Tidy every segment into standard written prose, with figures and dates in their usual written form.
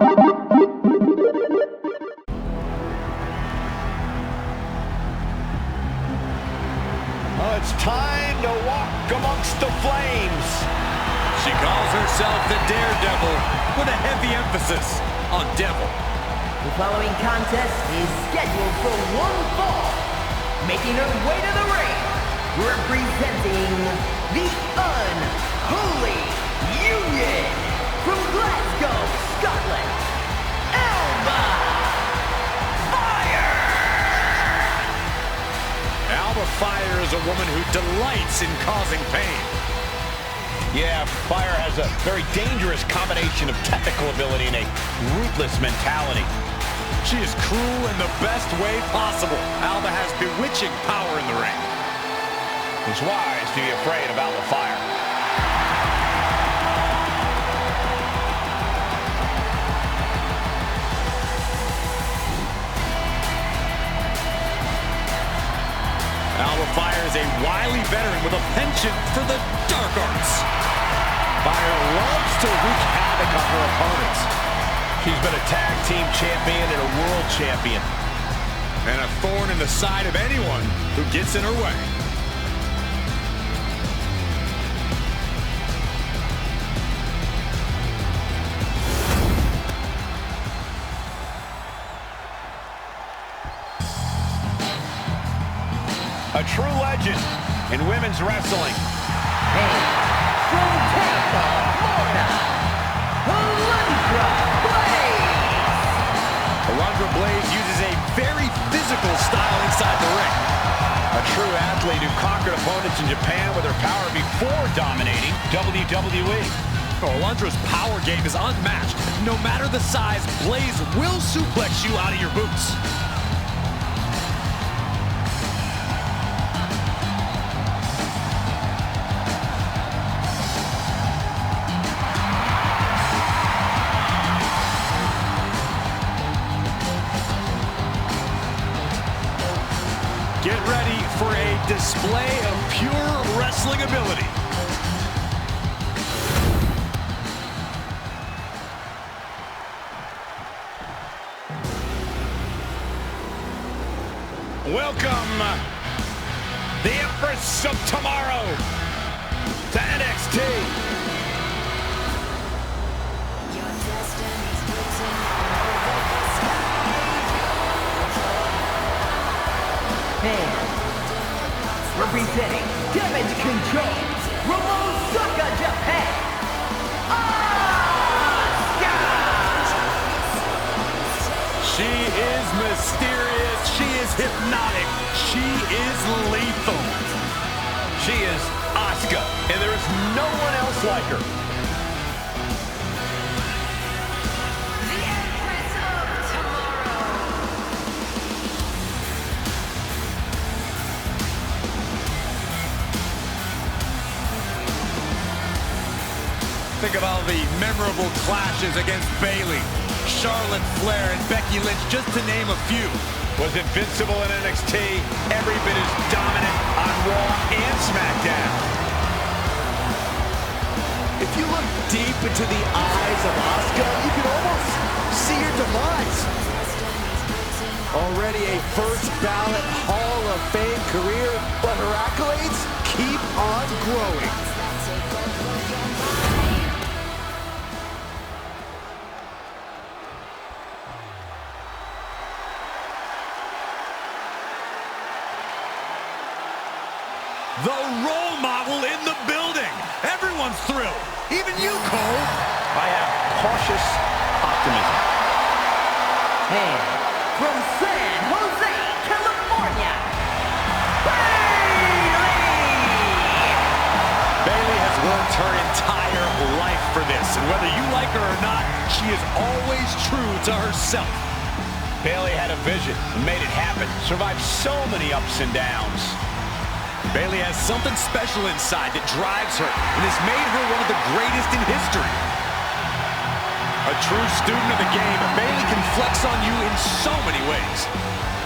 It's time to walk amongst the flames. She calls herself the Daredevil with a heavy emphasis on devil. The following contest is scheduled for one fall. Making her way to the ring, representing the Unholy Union from Glasgow, Scotland, Alba Fire! Alba Fire is a woman who delights in causing pain. Yeah, Fire has a very dangerous combination of technical ability and a ruthless mentality. She is cruel in the best way possible. Alba has bewitching power in the ring. It's wise to be afraid of Alba Fire. Alba Fire is a wily veteran with a penchant for the dark arts. Fire loves to wreak havoc on her opponents. She's been a tag team champion and a world champion. And a thorn in the side of anyone who gets in her way. A true legend in women's wrestling. And from Tampa, Florida, Alundra Blaze uses a very physical style inside the ring. A true athlete who conquered opponents in Japan with her power before dominating WWE. Alundra's power game is unmatched. No matter the size, Blaze will suplex you out of your boots. Get ready for a display of pure wrestling ability. Welcome, the Empress of Tomorrow, to NXT. And representing Damage Control from Osaka, Japan, Asuka! She is mysterious, she is hypnotic, she is lethal. She is Asuka, and there is no one else like her. The Empress of Tomorrow. Think of all the memorable clashes against Bayley, Charlotte Flair, and Becky Lynch, just to name a few. Was invincible in NXT, every bit as dominant on Raw and SmackDown. If you look deep into the eyes of Asuka, you can almost see her demise. Already a first ballot Hall of Fame career, but her accolades keep on growing. The role model in the building. Everyone's thrilled. Even you, Cole. I have cautious optimism. And from San Jose, California, Bayley! Bayley has worked her entire life for this, and whether you like her or not, she is always true to herself. Bayley had a vision and made it happen. Survived so many ups and downs. Bayley has something special inside that drives her and has made her one of the greatest in history. A true student of the game, Bayley can flex on you in so many ways.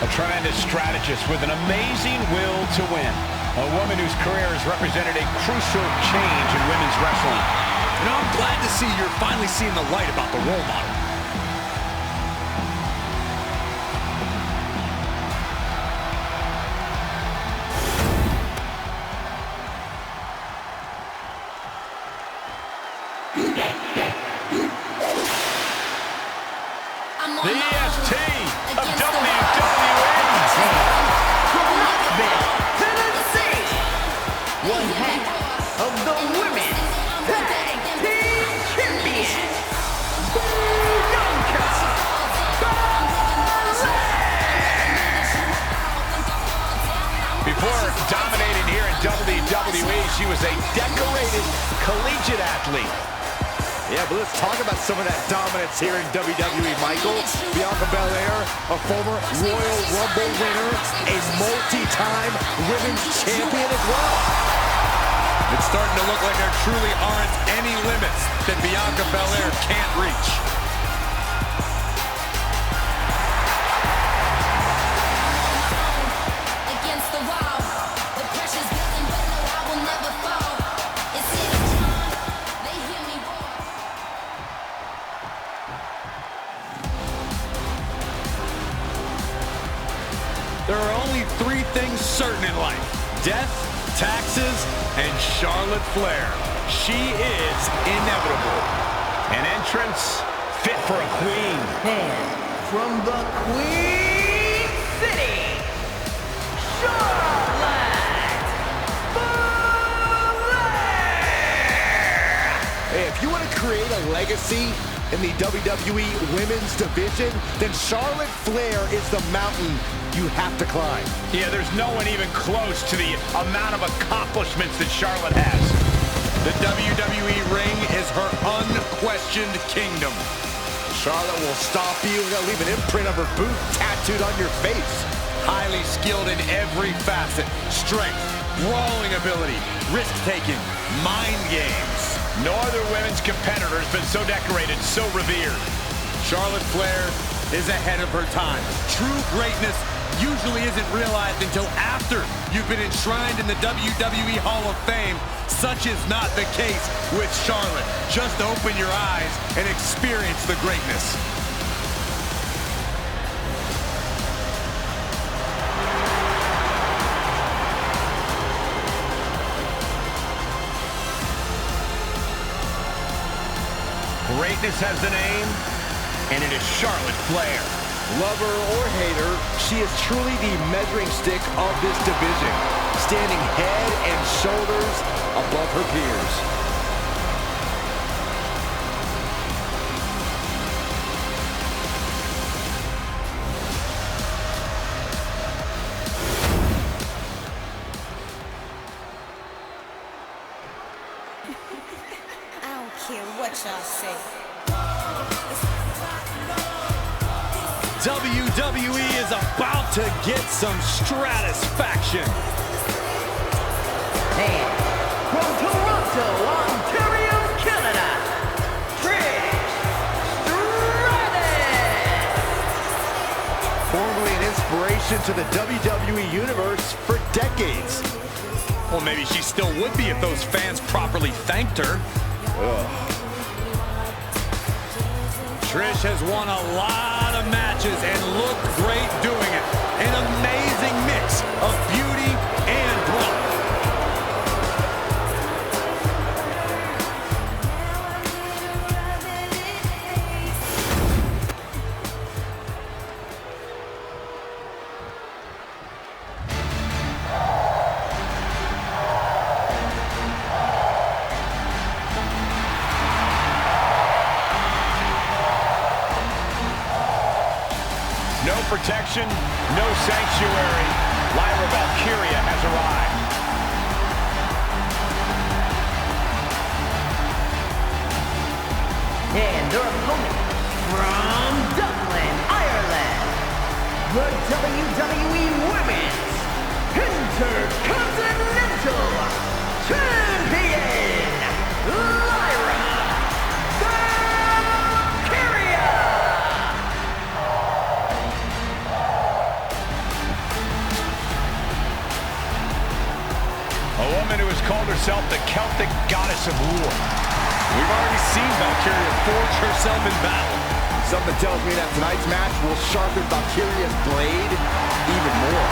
A tremendous strategist with an amazing will to win. A woman whose career has represented a crucial change in women's wrestling. And I'm glad to see you're finally seeing the light about the role model. The EST of WWE. From Knoxville, Tennessee, one half of the Women's Tag Team Champions, Bianca Belair. Before dominating here in WWE, she was a decorated collegiate athlete. Yeah, but let's talk about some of that dominance here in WWE, Michael. Bianca Belair, a former Royal Rumble winner, a multi-time women's champion as well. It's starting to look like there truly aren't any limits that Bianca Belair can't reach. Against the wall, the pressure's building, but no, I will never fall. It's City John, they hear me roar. There are only three things certain in life: death, taxes, and Charlotte Flair. She is inevitable. An entrance fit for a queen. And from the Queen City, Charlotte Flair. Hey, if you want to create a legacy in the WWE Women's Division, then Charlotte Flair is the mountain you have to climb. Yeah, there's no one even close to the amount of accomplishments that Charlotte has. The WWE ring is her unquestioned kingdom. Charlotte will stop you and leave an imprint of her boot tattooed on your face. Highly skilled in every facet: strength, brawling ability, risk-taking, mind games. No other women's competitor has been so decorated, so revered. Charlotte Flair is ahead of her time. True greatness usually isn't realized until after you've been enshrined in the WWE Hall of Fame. Such is not the case with Charlotte. Just open your eyes and experience the greatness. Greatness has a name, and it is Charlotte Flair. Lover or hater, she is truly the measuring stick of this division, standing head and shoulders above her peers. I don't care what y'all say. WWE is about to get some stratisfaction. And from Toronto, Ontario, Canada, Trish Stratus. Formerly an inspiration to the WWE Universe for decades. Well, maybe she still would be if those fans properly thanked her. Trish has won a lot of matches and looked great doing it. An amazing mix of beauty and brawn. No protection, no sanctuary. Lyra Valkyria has arrived. And their opponent from Dublin, Ireland, the WWE Women's Intercontinental Champion, Lyra Valkyria. A woman who has called herself the Celtic goddess of war. We've already seen Valkyria forge herself in battle. Something tells me that tonight's match will sharpen Valkyria's blade even more.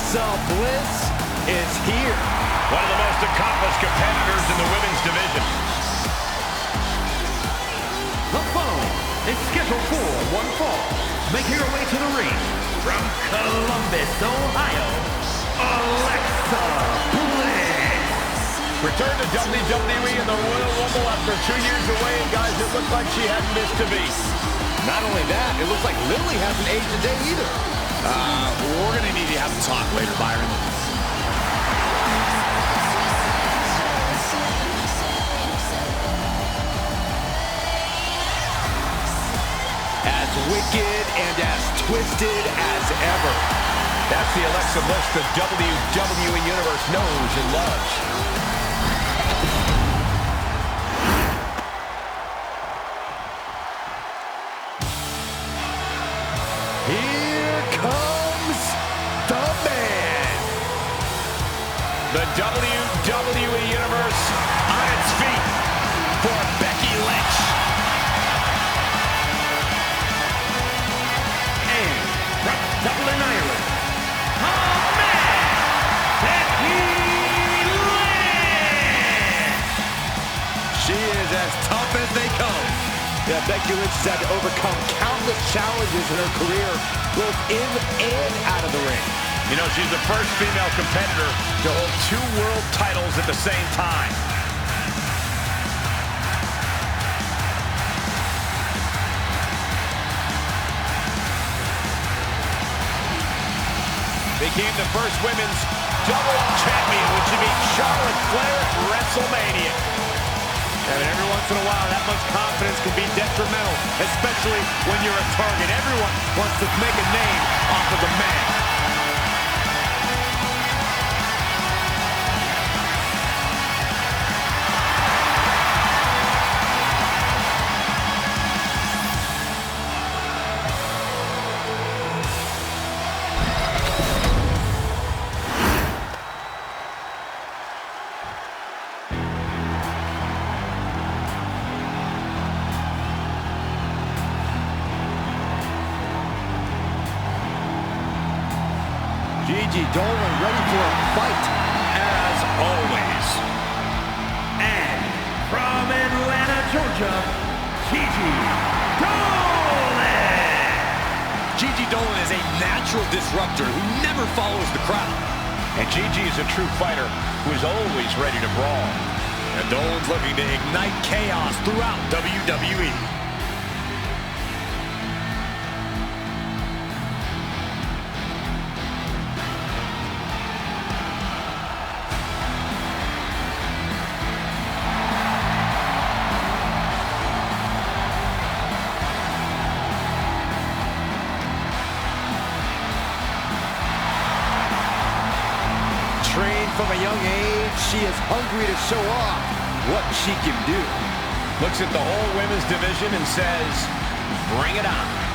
Alexa Bliss is here. One of the most accomplished competitors in the women's division. The following is scheduled for one fall. Making her way to the ring from Columbus, Ohio, Alexa Bliss. Return to WWE in the Royal Rumble after 2 years away, and guys, it looked like she hadn't missed a beat. Not only that, it looks like Lily hasn't aged a day either. We're going to need to have a talk later, Byron. As wicked and as twisted as ever. That's the Alexa Bliss the WWE Universe knows and loves. Here comes the man. The WWE Universe on its feet for Becky Lynch. And from Dublin, Ireland, the man, Becky Lynch. She is as tough as they come. Yeah, Becky Lynch has had to overcome countless challenges in her career, both in and out of the ring. You know, she's the first female competitor to hold 2 world titles at the same time. Became the first women's double champion when she beat Charlotte Flair at WrestleMania. And every once in a while, that much confidence can be detrimental, especially when you're a target. Everyone wants to make a name off of the man. Gigi Dolan ready for a fight. As always. And from Atlanta, Georgia, Gigi Dolan. Gigi Dolan is a natural disruptor who never follows the crowd. And Gigi is a true fighter who is always ready to brawl. And Dolan's looking to ignite chaos throughout WWE. Trained from a young age, she is hungry to show off what she can do. Looks at the whole women's division and says, bring it on.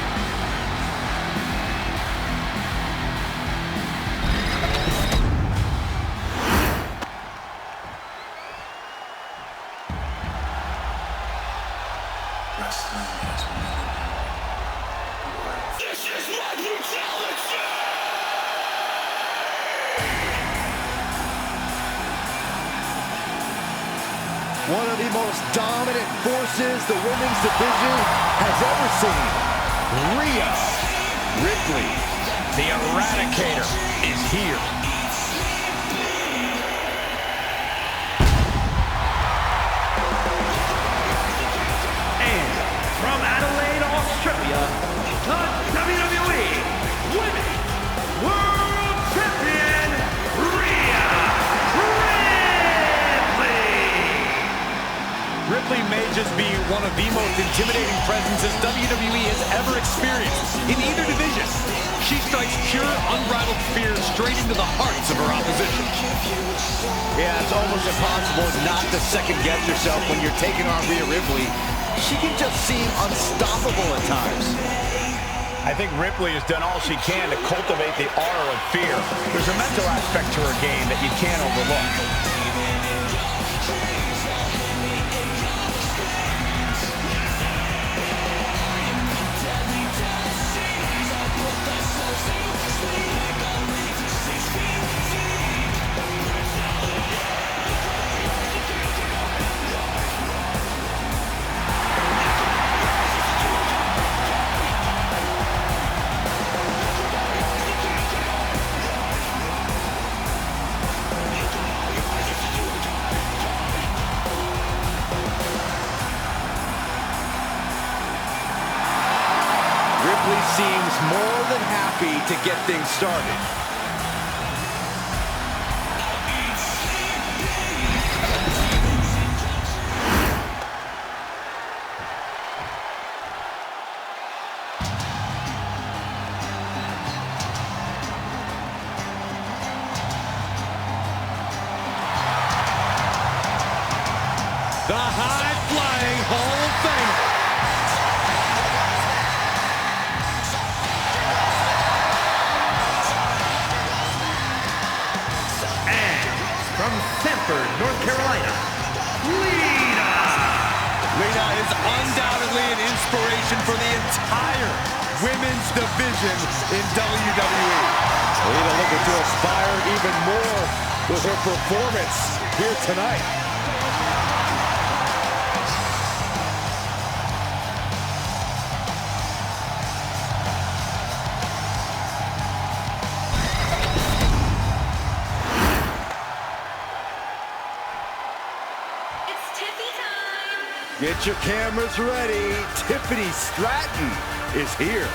One of the most dominant forces the women's division has ever seen. Rhea Ripley, The Eradicator, is here. And from Adelaide, Australia, the WWE Women's World Champion, Rhea Ripley. Ripley may just be one of the most intimidating presences WWE has ever experienced in either division. She strikes pure, unbridled fear straight into the hearts of her opposition. Yeah, it's almost impossible not to second-guess yourself when you're taking on Rhea Ripley. She can just seem unstoppable at times. I think Ripley has done all she can to cultivate the aura of fear. There's a mental aspect to her game that you can't overlook. to get things started. The high-flying Hall of Famer. And from Sanford, North Carolina, Lita. Lita is undoubtedly an inspiration for the entire women's division in WWE. Lita looking to aspire even more with her performance here tonight. Get your cameras ready. Tiffany Stratton is here.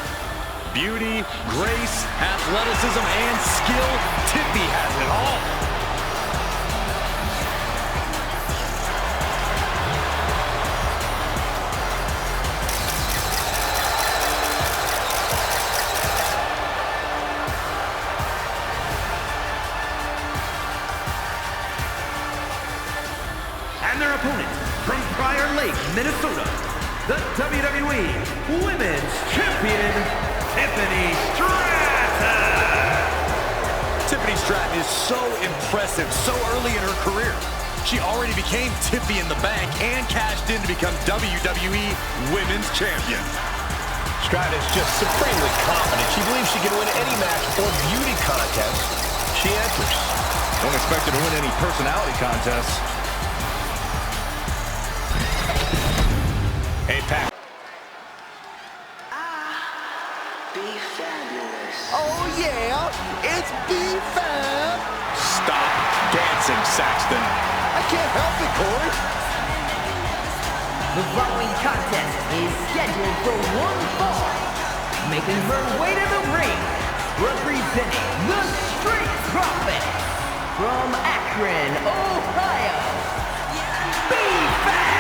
Beauty, grace, athleticism, and skill. Tiffy has it all. And their opponent from Prior Lake, Minnesota, the WWE Women's Champion, Tiffany Stratton. Tiffany Stratton is so impressive so early in her career. She already became Tiffy in the Bank and cashed in to become WWE Women's Champion. Stratton is just supremely confident. She believes she can win any match or beauty contest she enters. Don't expect her to win any personality contests. Hey, Pat. Be fabulous. Oh yeah, it's B-Fab. Stop dancing, Saxton. I can't help it, Corey. The following contest is scheduled for one fall. Making her way to the ring, representing the Street Profits from Akron, Ohio, B-Fab.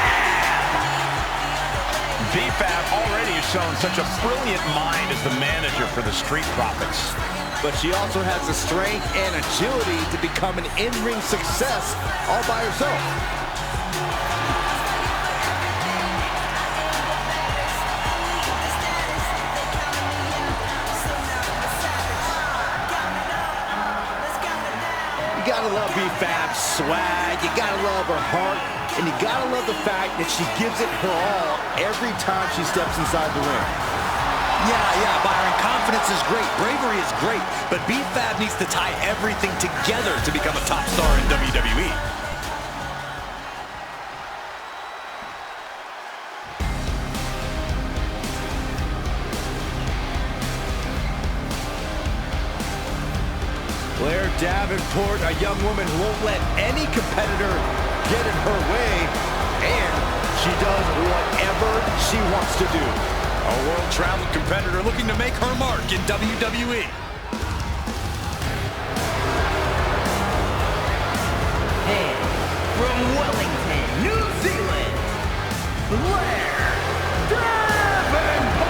B-Fab already has shown such a brilliant mind as the manager for the Street Profits. But she also has the strength and agility to become an in-ring success all by herself. You gotta love B-Fab's swag, you gotta love her heart, and you gotta love the fact that she gives it her all every time she steps inside the ring. Yeah, Byron, confidence is great, bravery is great, but B-Fab needs to tie everything together to become a top star in WWE. Blair Davenport, a young woman who won't let any competitor get in her way, and she does whatever she wants to do. A world-traveled competitor looking to make her mark in WWE. And from Wellington, New Zealand, Blair Davenport.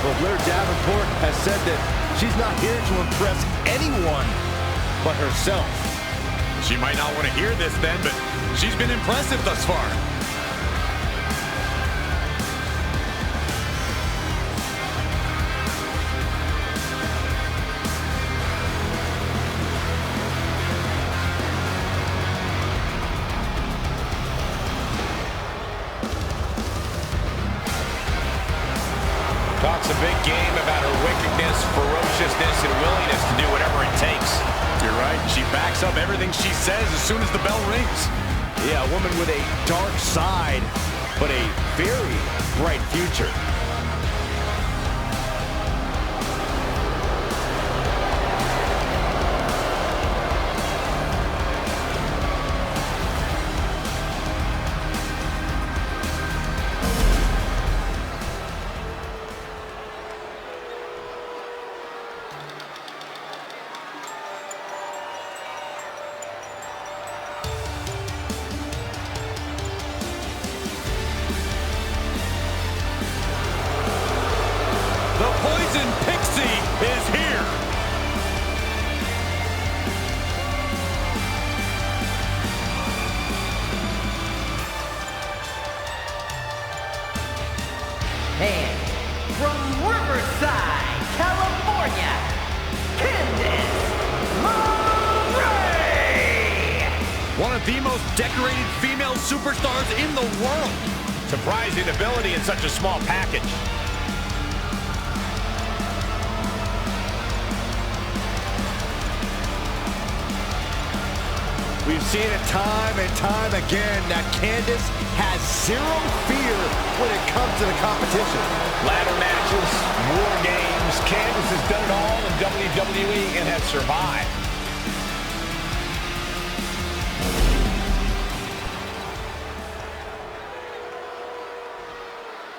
Well, Blair Davenport has said that she's not here to impress anyone but herself. She might not want to hear this then, but she's been impressive thus far. Talks a big game about her wickedness, ferociousness, and willingness to do whatever it takes. You're right. She backs up everything she says as soon as the bell rings. Yeah, a woman with a dark side, but a very bright future. the most decorated female superstars in the world. Surprising ability in such a small package. We've seen it time and time again that Candice has zero fear when it comes to the competition. Ladder matches, war games. Candice has done it all in WWE and has survived.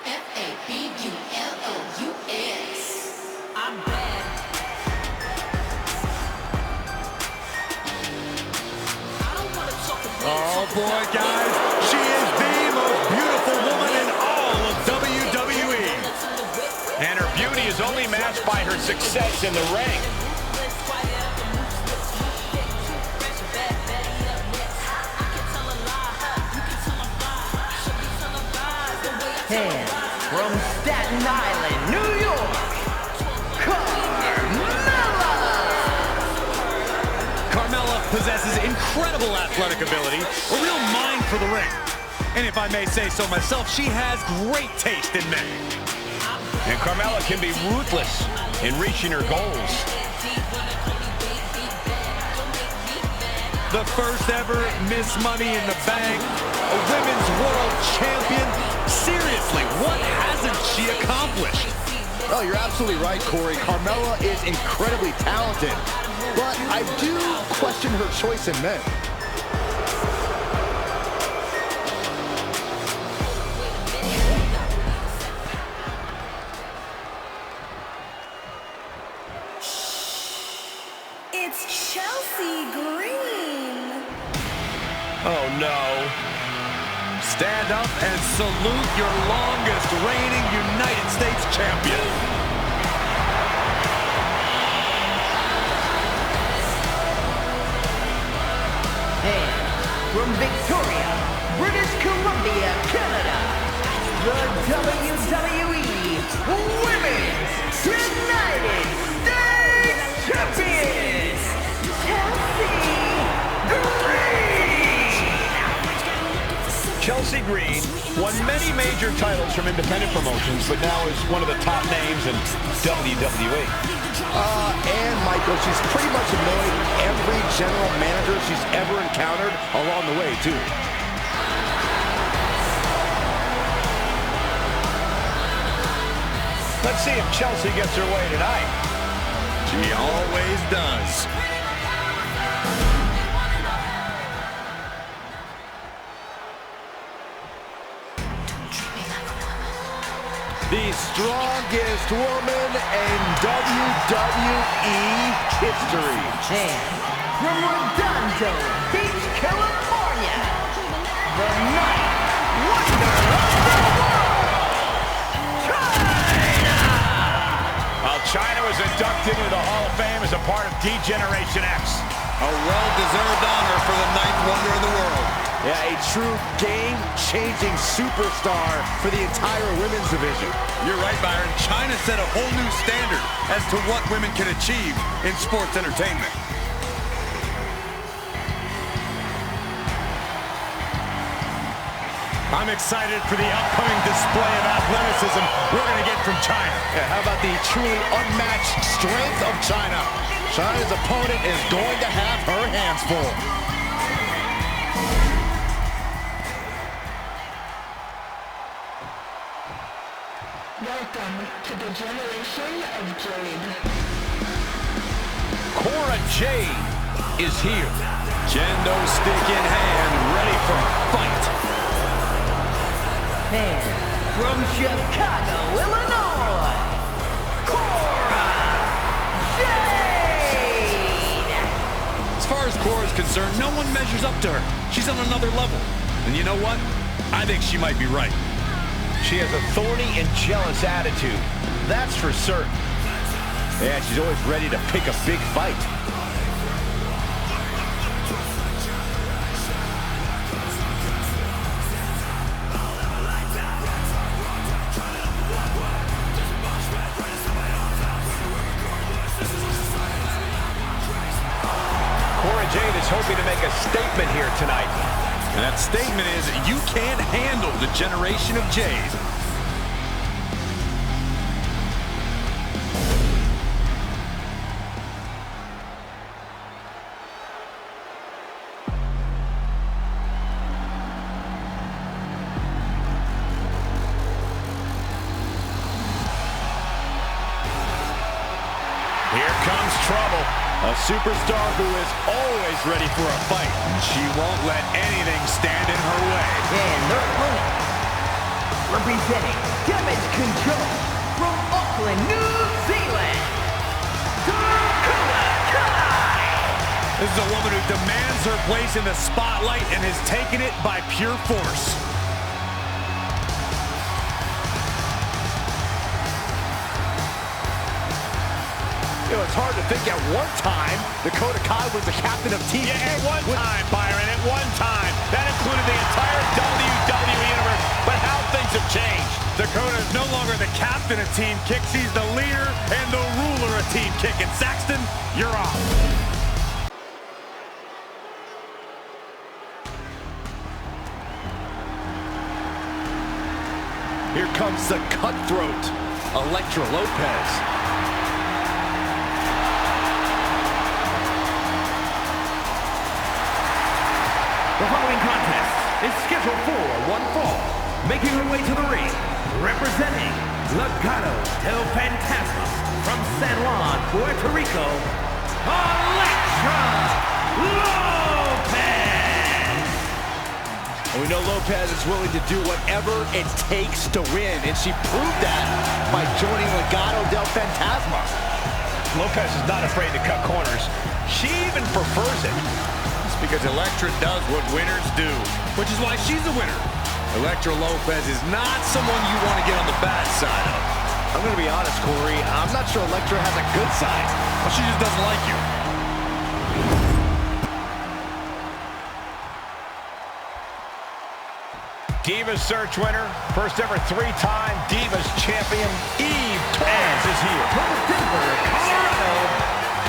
F-A-B-U-L-O-U-S. I'm bad. I don't want to talk about Oh boy, guys, she is the most beautiful woman in all of WWE. And her beauty is only matched by her success in the ring. And from Staten Island, New York, Carmella possesses incredible athletic ability, a real mind for the ring. And if I may say so myself, she has great taste in men. And Carmella can be ruthless in reaching her goals. The first ever Miss Money in the Bank, a women's world champion. Seriously, what hasn't she accomplished? Oh, you're absolutely right, Corey. Carmella is incredibly talented, but I do question her choice in men. It's Chelsea Green. Oh no. Stand up and salute your longest reigning United States champion. And from Victoria, British Columbia, Canada, the WWE Women's United States Champions, Chelsea Green won many major titles from independent promotions, but now is one of the top names in WWE. And Michael, she's pretty much annoyed every general manager she's ever encountered along the way, too. Let's see if Chelsea gets her way tonight. She always does. The strongest woman in WWE history. And from Redondo Beach, California, the Night Wonder of the World, China! While China was inducted into the Hall of Fame as a part of D-Generation X. A well-deserved honor for the ninth wonder of the world. Yeah, a true game-changing superstar for the entire women's division. You're right, Byron. China set a whole new standard as to what women can achieve in sports entertainment. I'm excited for the upcoming display of athleticism we're going to get from China. Yeah, how about the truly unmatched strength of China? China's opponent is going to have her hands full. Welcome to the generation of Jade. Cora Jade is here. Kendo stick in hand, ready for a fight. And from Chicago, Illinois, Cora Jade! As far as Cora's concerned, no one measures up to her. She's on another level. And you know what? I think she might be right. She has a thorny and jealous attitude. That's for certain. Yeah, she's always ready to pick a big fight. Cora Jade is hoping to make a statement here tonight. And that statement is, you can't handle the generation of Jade. Here comes trouble. A superstar who is always ready for a fight. She won't let anything stand in her way. And their opponent, representing Damage Control from Auckland, New Zealand, Dakota Kai. This is a woman who demands her place in the spotlight and has taken it by pure force. You know, it's hard to think at one time Dakota Kai was the captain of Team. Yeah, at one time, Byron, at one time. That included the entire WWE Universe, but how things have changed. Dakota is no longer the captain of Team Kick. She's the leader and the ruler of Team Kick. And Saxton, you're off. Here comes the cutthroat, Elektra Lopez. The following contest is scheduled for one fall. Making her way to the ring, representing Legado del Fantasma from San Juan, Puerto Rico, Elektra Lopez! And we know Lopez is willing to do whatever it takes to win, and she proved that by joining Legado del Fantasma. Lopez is not afraid to cut corners. She even prefers it. Because Elektra does what winners do, which is why she's a winner. Elektra Lopez is not someone you want to get on the bad side of. I'm going to be honest, Corey. I'm not sure Elektra has a good side. Well, she just doesn't like you. Divas Search winner, first ever three-time Divas champion, Eve Torres is here. From Denver, Colorado,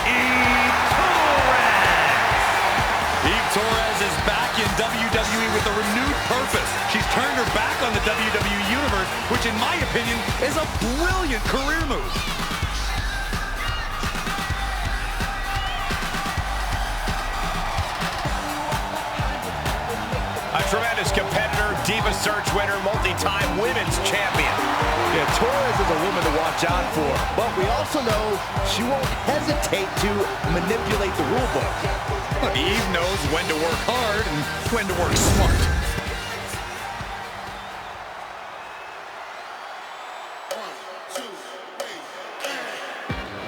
Eve Torres! Eve Torres is back in WWE with a renewed purpose. She's turned her back on the WWE Universe, which in my opinion is a brilliant career move. A tremendous competitor, Divas Search winner, multi-time women's champion. Yeah, Torres is a woman to watch out for, but we also know she won't hesitate to manipulate the rule book. But Eve knows when to work hard and when to work smart.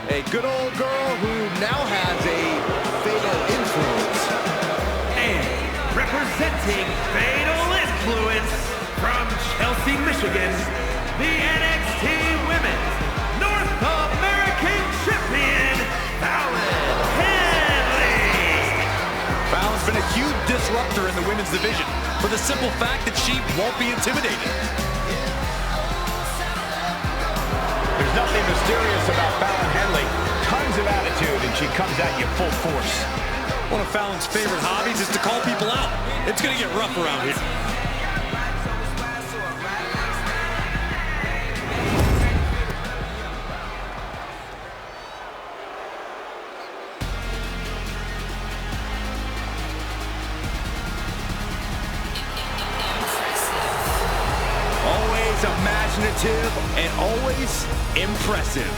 A good old girl who now has a fatal influence. And representing Fatal Influence from Chelsea, Michigan, the NXT Women's North American Champion, Fallon Henley. Fallon's been a huge disruptor in the women's division for the simple fact that she won't be intimidated. There's nothing mysterious about Fallon Henley. Tons of attitude, and she comes at you full force. One of Fallon's favorite hobbies is to call people out. It's going to get rough around here. Always imaginative and always impressive.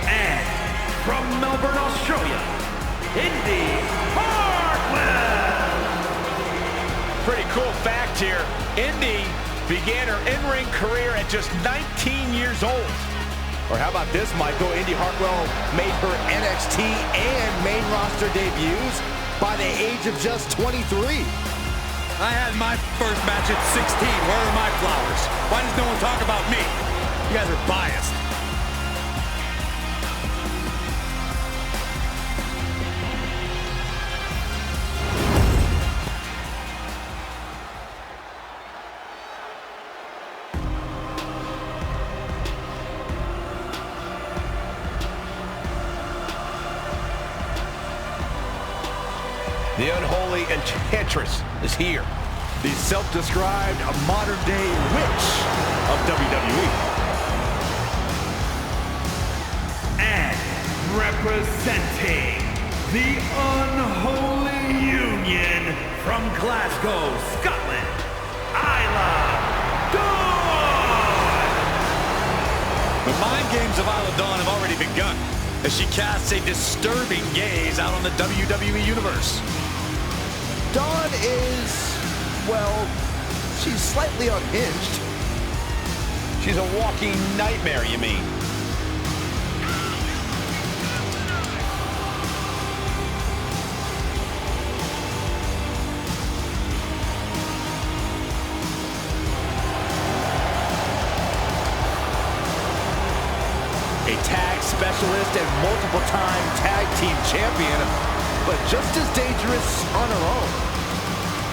And from Melbourne, Australia, Indy Hartwell. Pretty cool fact here. Indy began her in-ring career at just 19 years old. Or how about this, Michael? Indy Hartwell made her NXT and main roster debuts by the age of just 23. I had my first match at 16. Where are my flowers? Why does no one talk about me? You guys are biased. The unholy enchantress is here. The self-described modern-day witch of WWE. And representing the unholy union from Glasgow, Scotland, Isla Dawn! The mind games of Isla Dawn have already begun as she casts a disturbing gaze out on the WWE Universe. Dawn is, well, she's slightly unhinged. She's a walking nightmare, you mean? A tag specialist and multiple-time tag team champion, but just as dangerous on her own.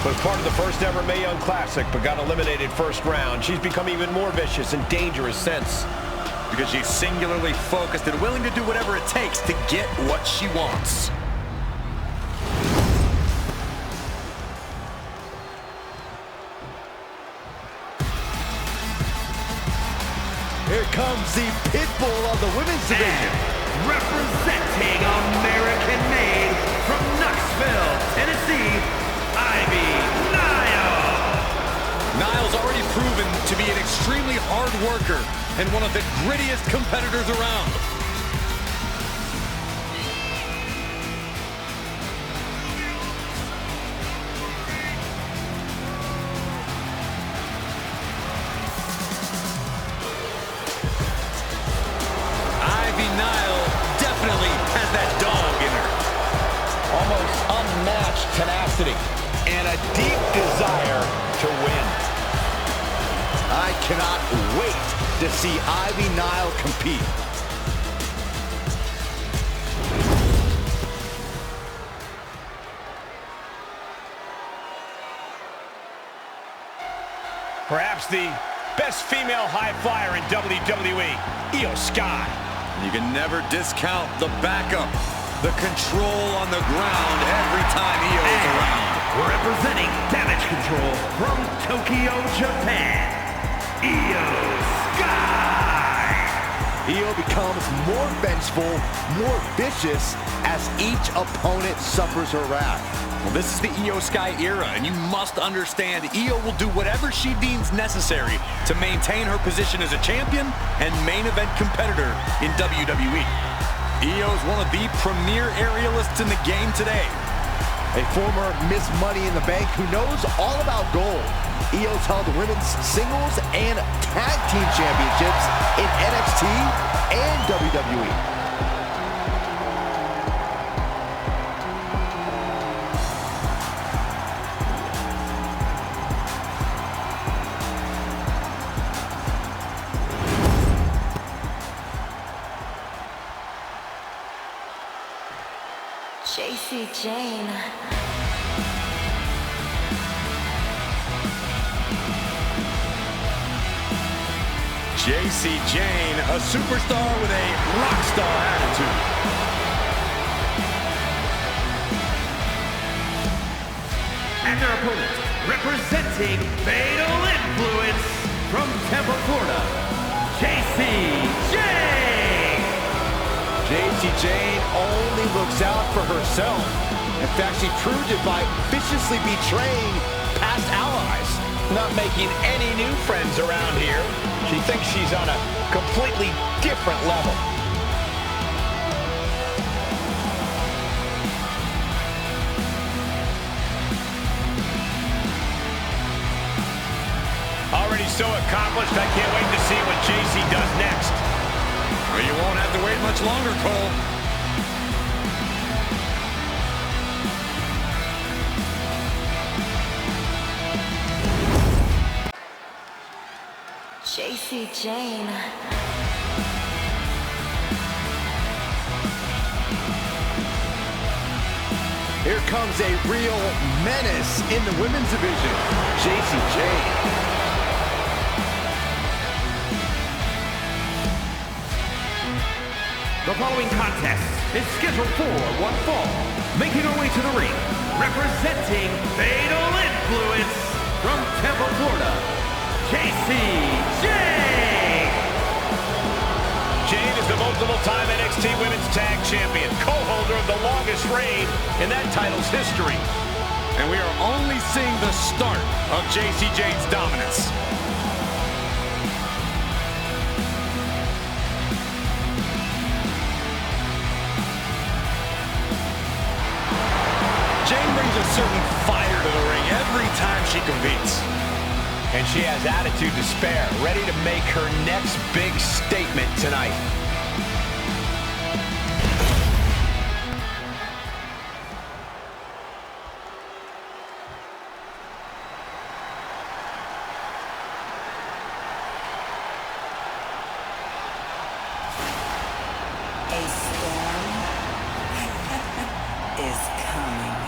Was part of the first ever Mae Young Classic, but got eliminated first round. She's become even more vicious and dangerous since. Because she's singularly focused and willing to do whatever it takes to get what she wants. Here comes the pit bull of the women's division. Representing American-made from Knoxville, Tennessee, Ivy Nile. Nile's already proven to be an extremely hard worker and one of the grittiest competitors around. Ivy Nile definitely has that dog in her. Almost unmatched tenacity and a deep desire to win. I cannot wait to see Ivy Nile compete. Perhaps the best female high flyer in WWE, Io Sky. You can never discount the backup, the control on the ground every time Io is around. Representing Damage Control from Tokyo, Japan, Io Sky! Io becomes more vengeful, more vicious as each opponent suffers her wrath. Well, this is the Io Sky era, and you must understand Io will do whatever she deems necessary to maintain her position as a champion and main event competitor in WWE. Io is one of the premier aerialists in the game today. A former Miss Money in the Bank who knows all about gold. Io's held women's singles and tag team championships in NXT and WWE. JC Jane. JC Jane, a superstar with a rock star attitude. And their opponent, representing Fatal Influence from Tampa, Florida, JC Jane. JC Jane only looks out for herself. In fact, she proved it by viciously betraying past allies. Not making any new friends around here. She thinks she's on a completely different level. Already so accomplished, I can't wait to see what JC does next. Well, you won't have to wait much longer, Cole. JC Jane. Here comes a real menace in the women's division, JC Jane. The following contest is scheduled for one fall. Making her way to the ring, representing Fatal Influence from Tampa, Florida, Jade. Jade is the multiple-time NXT Women's Tag Champion, co-holder of the longest reign in that title's history. And we are only seeing the start of JC Jade's dominance. Jade brings a certain fire to the ring every time she competes. And she has attitude to spare, ready to make her next big statement tonight. A storm is coming.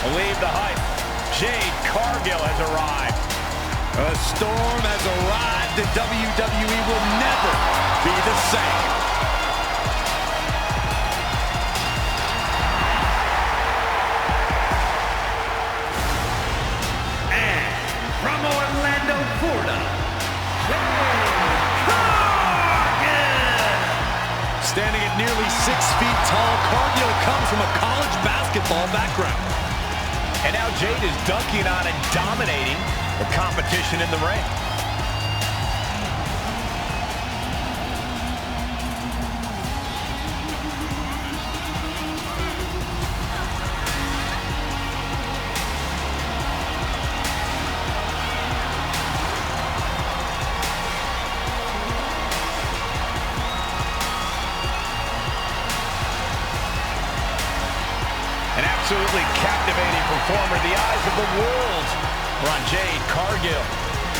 Believe the hype. Jade Cargill has arrived. A storm has arrived and WWE will never be the same. And from Orlando, Florida, Jade Cargill. Standing at nearly 6 feet tall, Cargill comes from a college basketball background. And now Jade is dunking on and dominating the competition in the ring. An absolutely captivating performer. The eyes of the world are on Jade Cargill.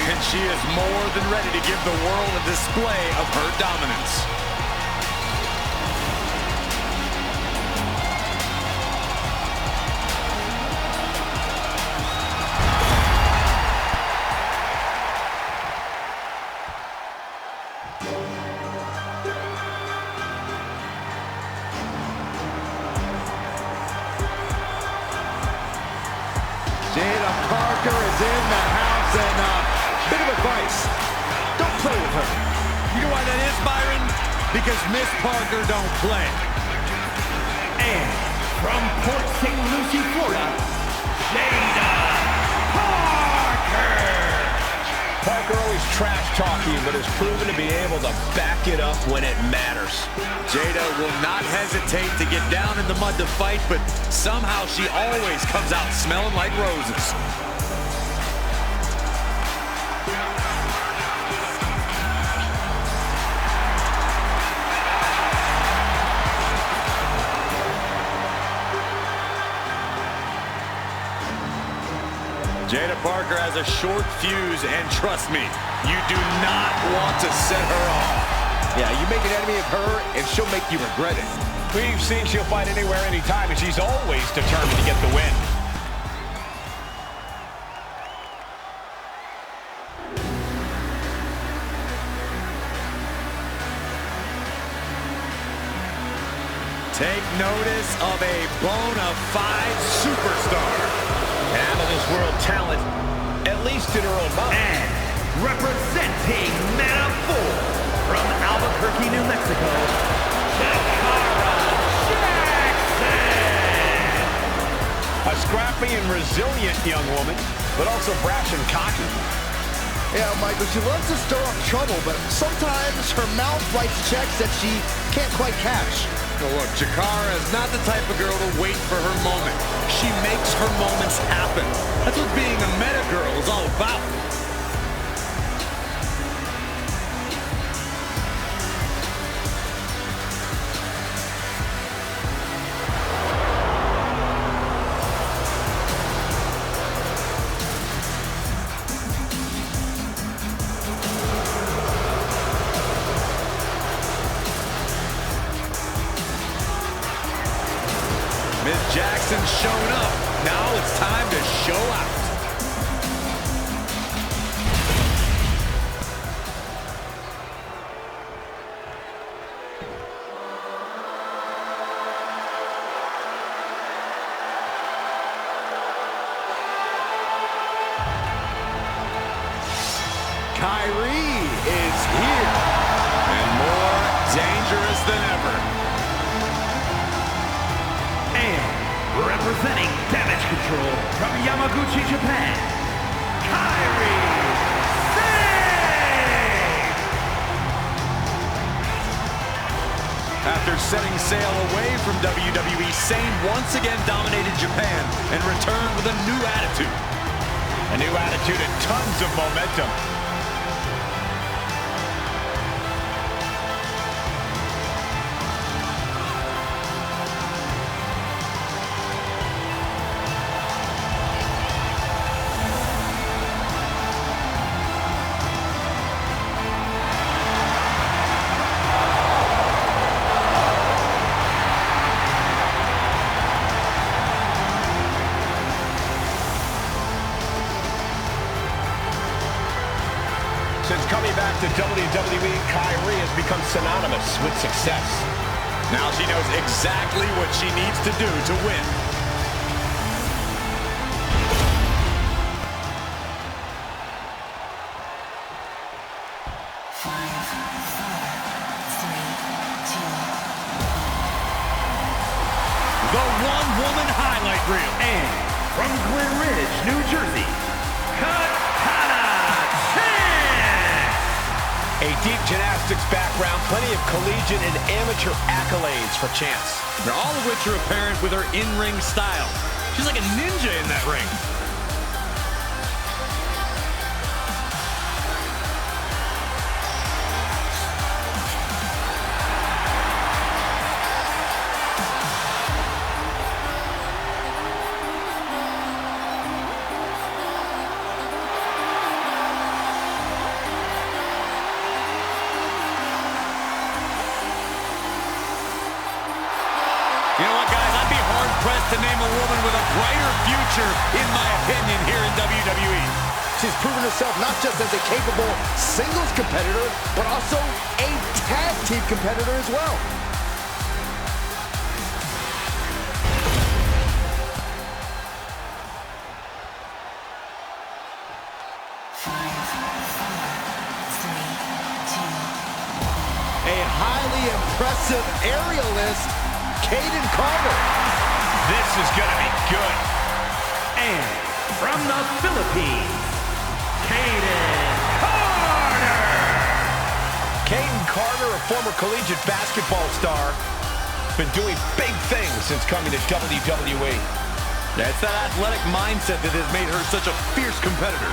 And she is more than ready to give the world a display of her dominance. Jada Parker is in the house, and bit of advice, don't play with her. You know why that is, Byron? Because Miss Parker don't play. And from Port St. Lucie, Florida, Jada Parker. Parker always trash talking, but has proven to be able to back it up when it matters. Jada will not hesitate to get down in the mud to fight, but somehow she always comes out smelling like roses. Jada Parker has a short fuse, and trust me, you do not want to set her off. Yeah, you make an enemy of her, and she'll make you regret it. We've seen she'll fight anywhere, anytime, and she's always determined to get the win. Take notice of a bona fide superstar. And of this world talent, at least in her own mind. And representing Metaphor from Albuquerque, New Mexico, Jakara Jackson. A scrappy and resilient young woman, but also brash and cocky. Yeah, Michael, she loves to stir up trouble, but sometimes her mouth writes checks that she can't quite cash. Well, look, Jakara is not the type of girl to wait for her moment. She makes her moments happen. That's what being a meta girl is all about. Miss Jackson's shown up. Now it's time to show out. Kyrie is here. And more dangerous than ever. And representing Damage Control from Yamaguchi, Japan, Kyrie. After setting sail away from WWE, Sane once again dominated Japan and returned with a new attitude. A new attitude and tons of momentum. Since coming back to WWE, Kyrie has become synonymous with success. Now she knows exactly what she needs to do to win. The one-woman highlight reel. And from Glen Ridge, New Jersey, A deep gymnastics background, plenty of collegiate and amateur accolades for Chance. Now, all of which are apparent with her in-ring style. She's like a ninja in that ring. You know what, guys? I'd be hard-pressed to name a woman with a brighter future, in my opinion, here in WWE. She's proven herself not just as a capable singles competitor, but also a tag team competitor as well. A highly impressive aerialist, Caden Carter. This is going to be good. And from the Philippines, Caden Carter. Caden Carter, a former collegiate basketball star, been doing big things since coming to WWE. Yeah, it's that athletic mindset that has made her such a fierce competitor.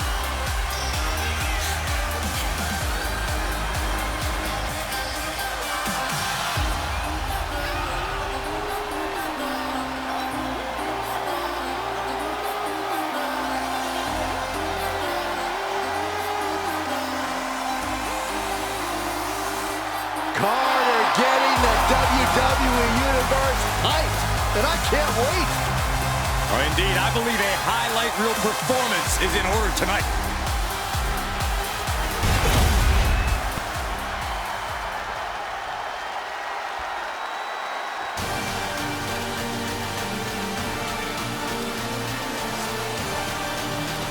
Carter getting the WWE Universe hyped, and I can't wait. Oh, indeed, I believe a highlight reel performance is in order tonight.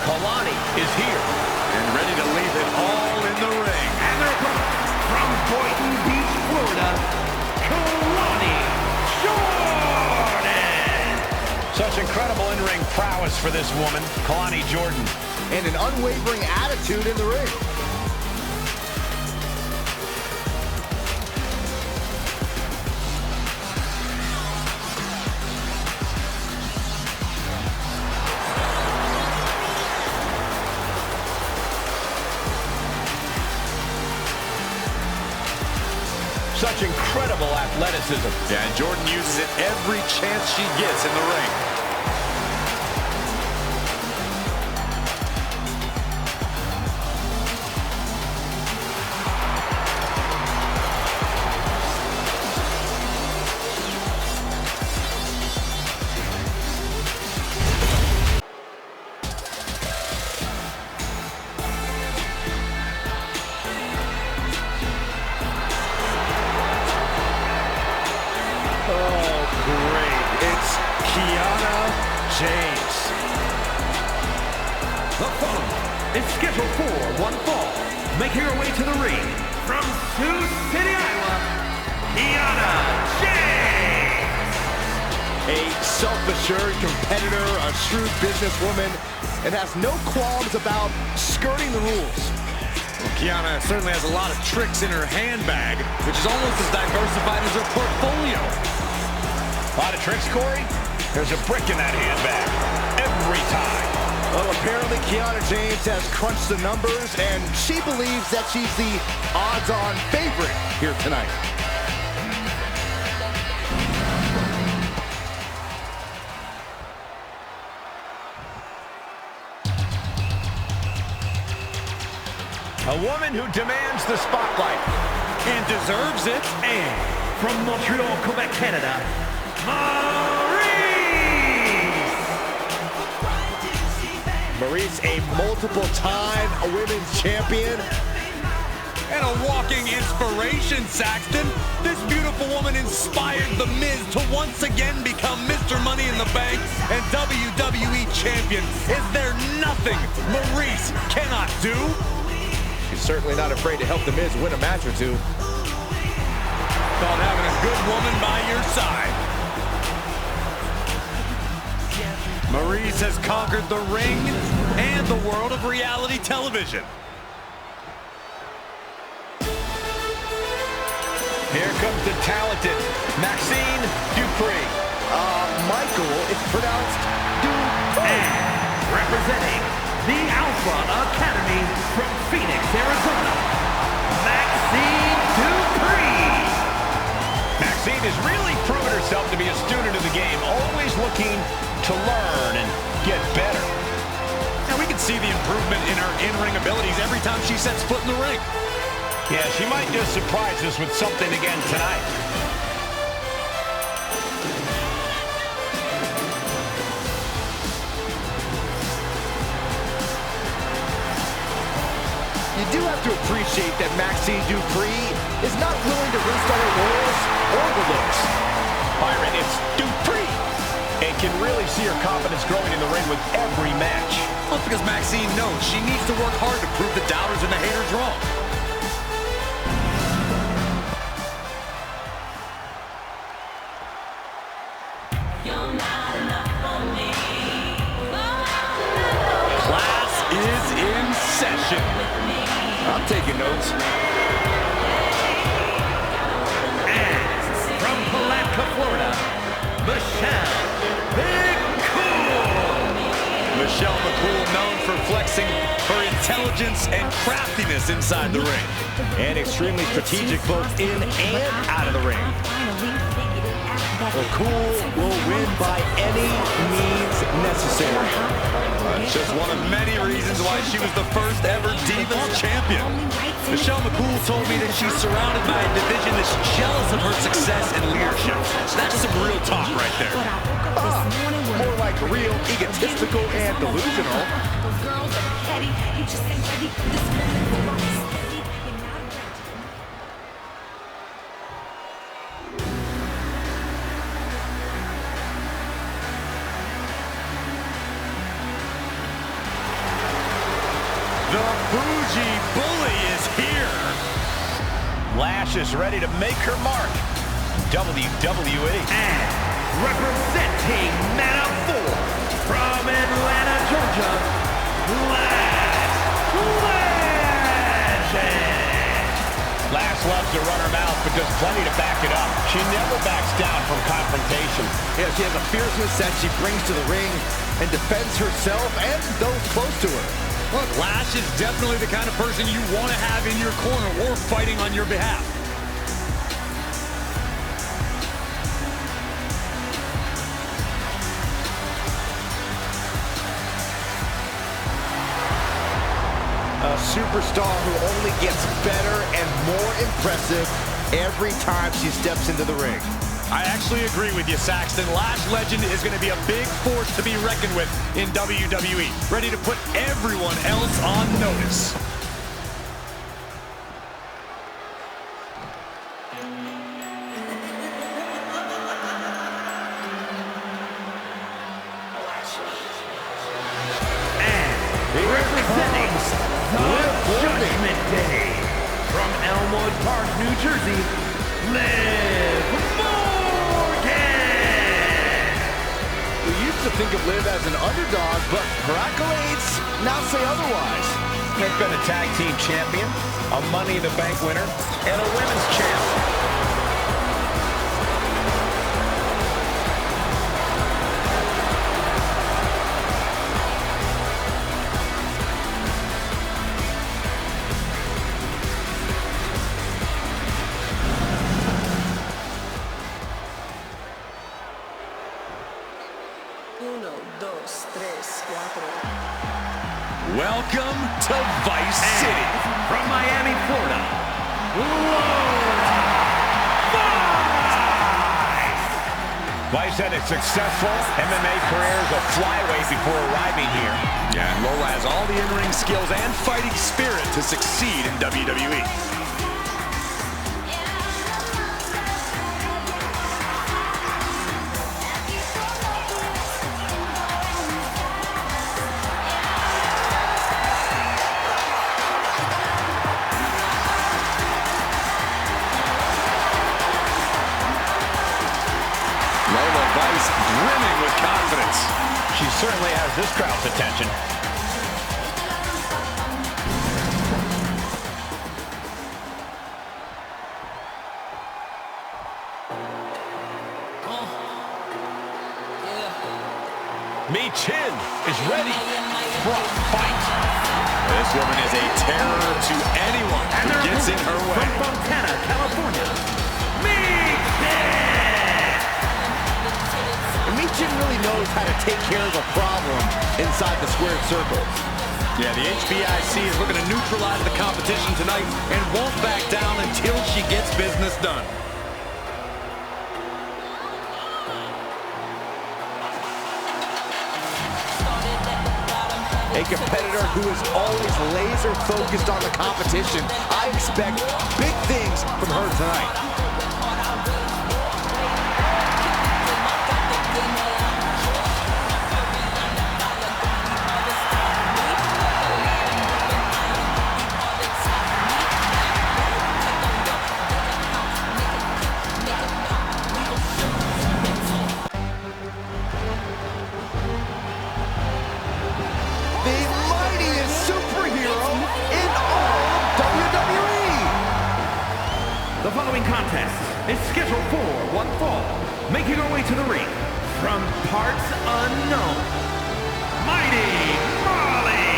Kalani is here And ready to leave it all in the ring. And their opponent from Boynton Beach, Florida, Kalani Jordan. such incredible in-ring prowess for this woman, Kalani Jordan. And an unwavering attitude in the ring. Such incredible athleticism. Yeah, and Jordan uses it every chance she gets in the ring. The following is scheduled for one fall, making her way to the ring from Sioux City, Iowa, Kiana James. A self-assured competitor, a shrewd businesswoman, and has no qualms about skirting the rules. Well, Kiana certainly has a lot of tricks in her handbag, which is almost as diversified as her portfolio. A lot of tricks, Corey? There's a brick in that handbag. Every time. Well, apparently Kiana James has crunched the numbers, and she believes that she's the odds-on favorite here tonight. A woman who demands the spotlight. And deserves it. And from Montreal, Quebec, Canada, Maurice, a multiple-time women's champion. And a walking inspiration, Saxton. This beautiful woman inspired The Miz to once again become Mr. Money in the Bank and WWE Champion. Is there nothing Maurice cannot do? She's certainly not afraid to help The Miz win a match or two. Called having a good woman by your side. Maurice has conquered the ring and the world of reality television. Here comes the talented Maxine Dupree. Michael, it's pronounced Dupree. and representing the Alpha Academy from Phoenix, Arizona, Maxine Dupree. Maxine has really proven herself to be a student of the game, always looking to learn and get better. Now we can see the improvement in her in-ring abilities every time she sets foot in the ring. Yeah, she might just surprise us with something again tonight. You do have to appreciate that Maxine Dupree is not willing to rest on her laurels or the looks. Byron, it's Dupree. And can really see her confidence growing in the ring with every match. Well, because Maxine knows she needs to work hard to prove the doubters and the haters wrong. Class is in session. I'm taking notes. And from Palatka, Florida, Michelle McCool. Michelle McCool, known for flexing her intelligence and craftiness inside the ring. And extremely strategic both in and out of the ring. McCool will win by any means necessary. Just one of many reasons why she was the first ever Divas champion. Michelle McCool told me that she's surrounded by a division that's jealous of her success and leadership. That's some real talk right there. More like real, egotistical, and delusional. Those girls are petty. You just ain't ready. This woman will rock steady. You're not ready. The Bougie Bully is here. Lash is ready to make her mark. WWE. And representing Man of 4 from Atlanta, Georgia, Lash Legend. Lash loves to run her mouth, but does plenty to back it up. She never backs down from confrontation. Yeah, she has a fierceness that she brings to the ring and defends herself and those close to her. Look, Lash is definitely the kind of person you want to have in your corner or fighting on your behalf. A superstar who only gets better and more impressive every time she steps into the ring. I actually agree with you, Saxton. Lash Legend is going to be a big force to be reckoned with in WWE. Ready to put everyone else on notice. And representing the Judgment Day. From Elmwood Park, New Jersey, Liv Morgan. We used to think of Liv as an underdog, but her accolades now say otherwise. Has been a tag team champion, a Money in the Bank winner, and a women's champ. Welcome to Vice City. From Miami, Florida, Vice had a successful MMA career as a flyweight before arriving here. Yeah, and Lola has all the in-ring skills and fighting spirit to succeed in WWE. Brimming with confidence. She certainly has this crowd's attention. Mi Chin is ready for a fight. This woman is a terror to anyone who gets in her way. From Fontana, California, Mi Chin. Michin really knows how to take care of a problem inside the squared circle. Yeah, the HBIC is looking to neutralize the competition tonight and won't back down until she gets business done. A competitor who is always laser focused on the competition. I expect big things from her tonight. The following contest is scheduled for one fall. Making her way to the ring from parts unknown, Mighty Molly.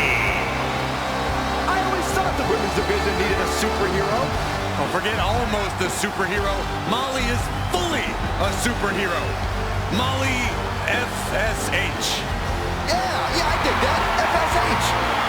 I always thought the women's division needed a superhero. Don't forget, almost a superhero. Molly is fully a superhero. Molly FSH. Yeah, I did that. FSH.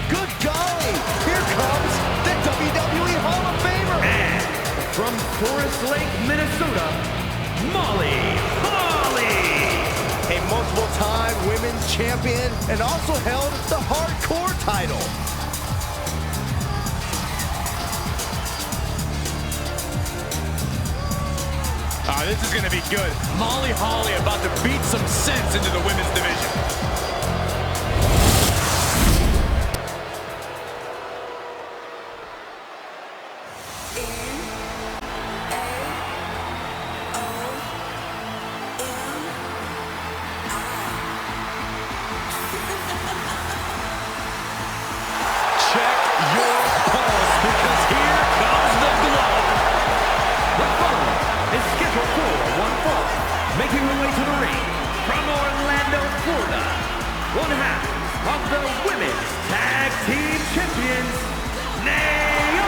Good golly! Here comes the WWE Hall of Famer! And from Forest Lake, Minnesota, Molly Holly! A multiple-time women's champion and also held the hardcore title. This is going to be good. Molly Holly about to beat some sense into the women's division. Making her way to the ring from Orlando, Florida, one half of the Women's Tag Team Champions, Naomi!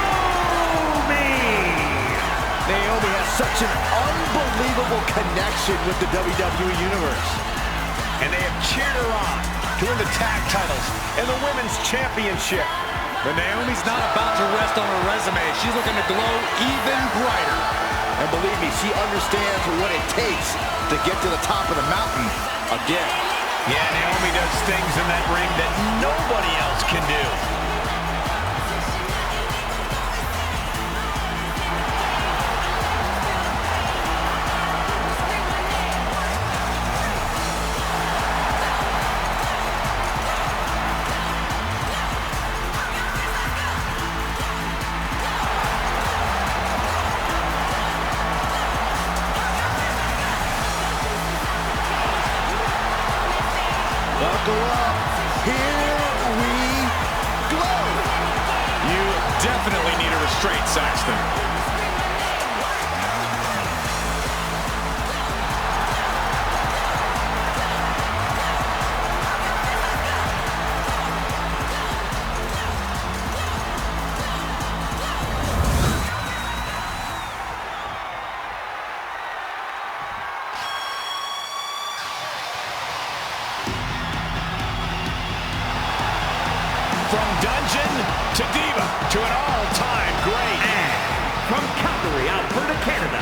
Naomi has such an unbelievable connection with the WWE Universe. And they have cheered her on to win the tag titles and the Women's Championship. But Naomi's not about to rest on her resume. She's looking to glow even brighter. And believe me, she understands what it takes to get to the top of the mountain again. Yeah, Naomi does things in that ring that nobody else can do. Buckle up. Here we go. You definitely need a restraint, Saxton. From dungeon to diva to an all-time great. And from Calgary, Alberta, Canada,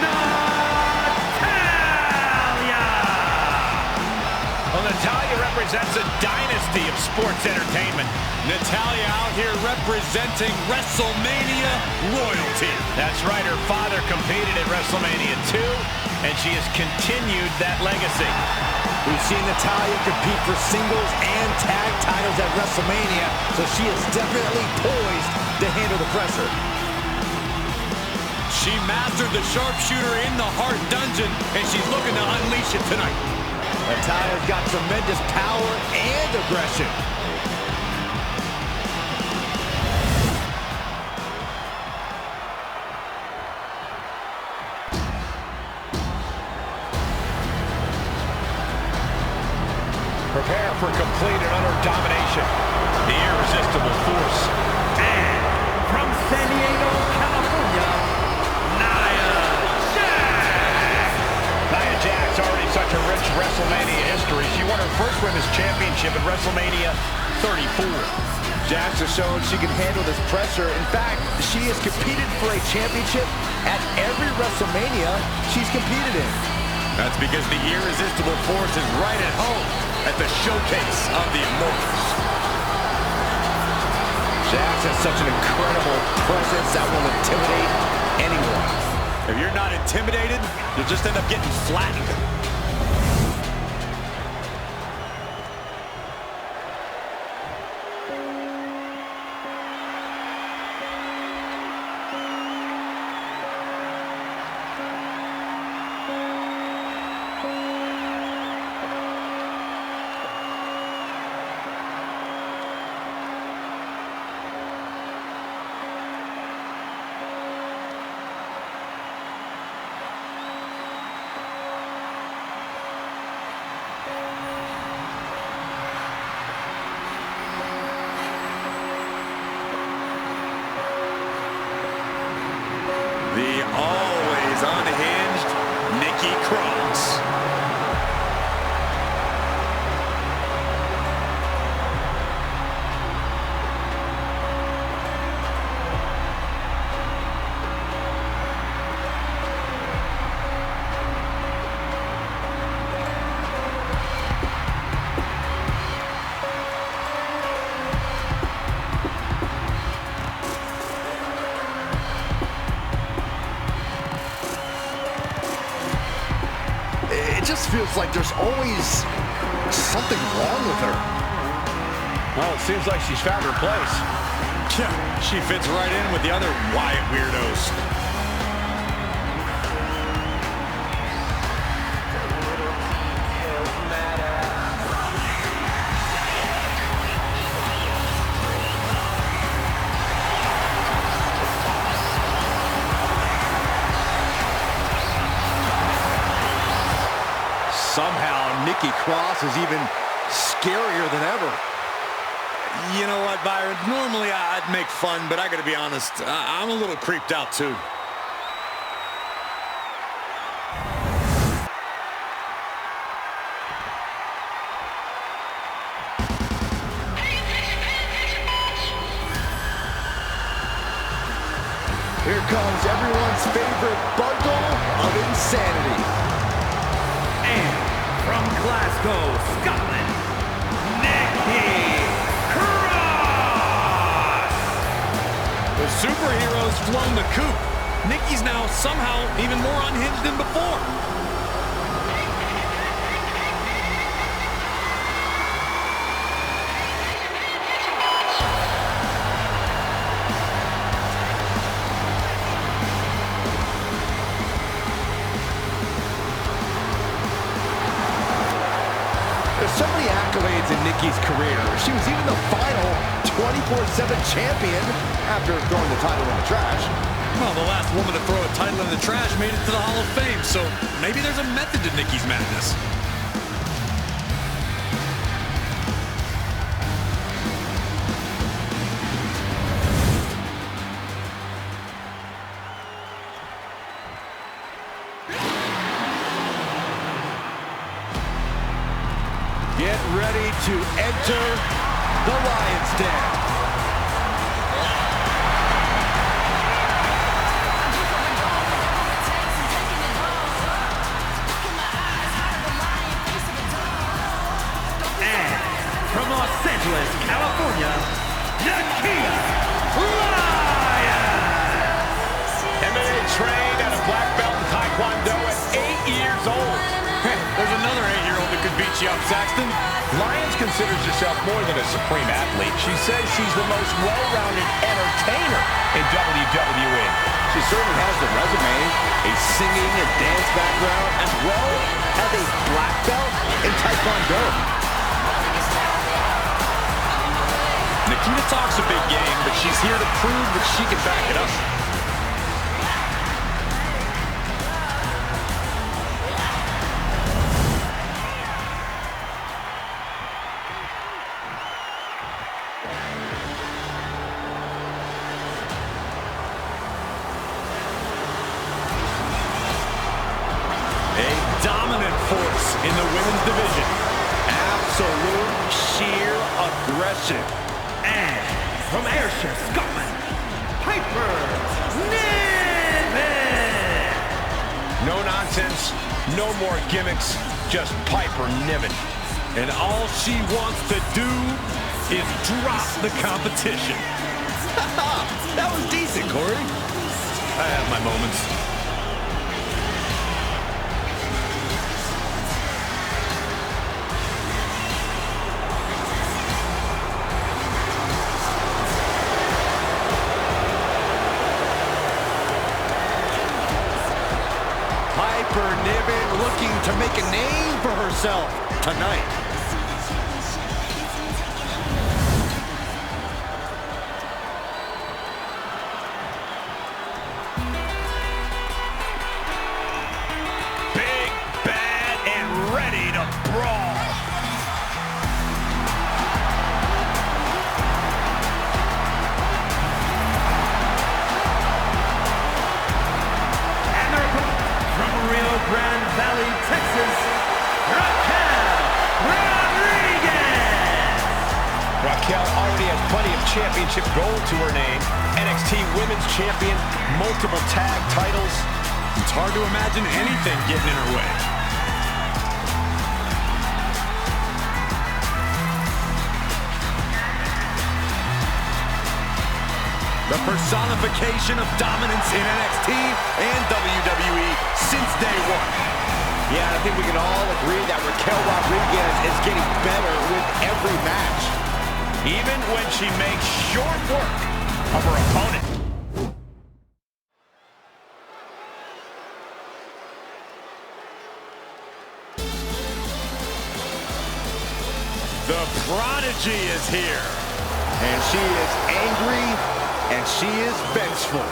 Natalya! Well, Natalya represents a dynasty of sports entertainment. Natalya out here representing WrestleMania royalty. That's right, her father competed at WrestleMania 2, and she has continued that legacy. We've seen Natalya compete for singles and tag titles at WrestleMania, so she is definitely poised to handle the pressure. She mastered the sharpshooter in the Heart Dungeon, and she's looking to unleash it tonight. Natalya's got tremendous power and aggression. Prepare for complete and utter domination. The irresistible force. And from San Diego, California, Nia Jax! Nia Jax, already such a rich WrestleMania history. She won her first women's championship at WrestleMania 34. Jax has shown she can handle this pressure. In fact, she has competed for a championship at every WrestleMania she's competed in. That's because the irresistible force is right at home at the showcase of the Immortals. Jax has such an incredible presence that will intimidate anyone. If you're not intimidated, you'll just end up getting flattened. The always unhinged Nikki Cross. It just feels like there's always something wrong with her. Well, it seems like she's found her place. Yeah, she fits right in with the other Wyatt weirdos. Somehow, Nikki Cross is even scarier than ever. You know what, Byron? Normally I'd make fun, but I gotta be honest, I'm a little creeped out too. Here comes everyone's favorite bundle of insanity. And from Glass Glasgow, Scotland, Nikki Cross. The superhero's flown the coop. Nikki's now somehow even more unhinged than before. There's so many accolades in Nikki's career. She was even the final 24/7 champion after throwing the title in the trash. Well, the last woman to throw a title in the trash made it to the Hall of Fame, so maybe there's a method to Nikki's madness. Get ready to enter the Lion's Den. And from Los Angeles, California, Nikki Lyons. MMA trained at a black belt in Taekwondo at 8 years old. There's another 8-year-old that could beat you up, Saxton. Lyons considers herself more than a supreme athlete. She says she's the most well-rounded entertainer in WWE. She certainly has the resume, a singing and dance background, as well as a black belt in Taekwondo. Nikita talks a big game, but she's here to prove that she can back it up. A dominant force in the women's division. Absolute sheer aggression. And from Ayrshire, Scotland, Piper Niven. No nonsense, no more gimmicks, just Piper Niven. And all she wants to do is drop the competition. That was decent, Corey. I have my moments. Piper Niven looking to make a name for herself tonight. Big, bad, and ready to brawl. And their opponent from Rio Grande Valley, Texas, Raquel Rodriguez. Raquel already has plenty of championship gold to her name. NXT Women's Champion, multiple tag titles. It's hard to imagine anything getting in her way. The personification of dominance in NXT and WWE since day one. Yeah, I think we can all agree that Raquel Rodriguez is getting better with every match. Even when she makes short work of her opponent. The Prodigy is here. And she is angry, and she is vengeful.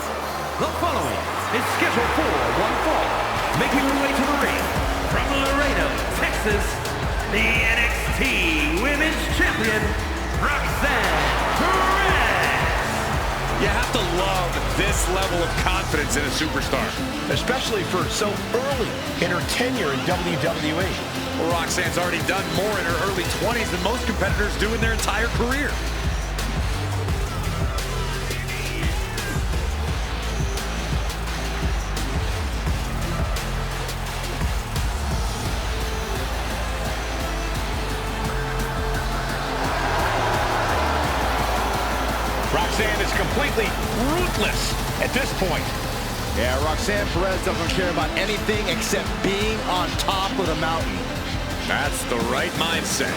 The following is scheduled for one fall. Making her way to the ring from Laredo, Texas, the NXT Women's Champion, Roxanne Perez. You have to love this level of confidence in a superstar. Especially for so early in her tenure in WWE. Well, Roxanne's already done more in her early 20s than most competitors do in their entire career. completely ruthless at this point. Yeah, Roxanne Perez doesn't care about anything except being on top of the mountain. That's the right mindset.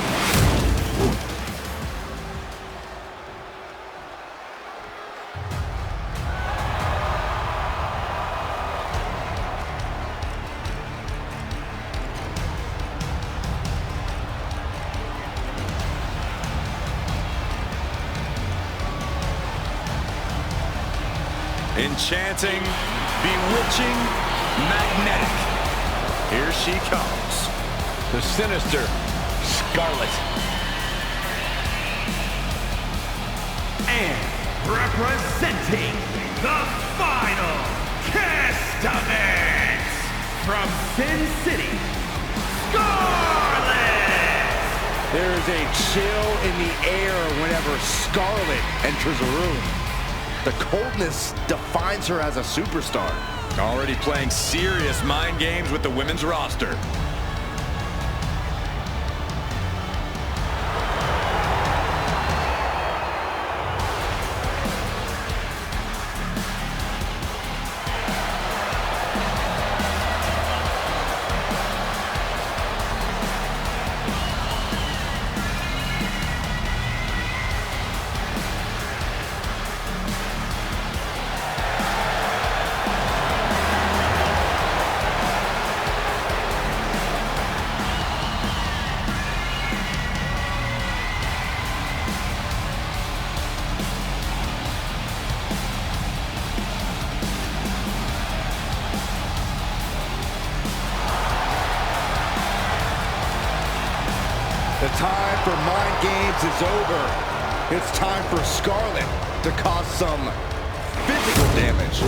Enchanting, bewitching, magnetic. Here she comes. The sinister Scarlet. And representing the final Testament from Sin City, Scarlet! There is a chill in the air whenever Scarlet enters a room. The coldness defines her as a superstar. Already playing serious mind games with the women's roster. The time for mind games is over. It's time for Scarlet to cause some physical damage.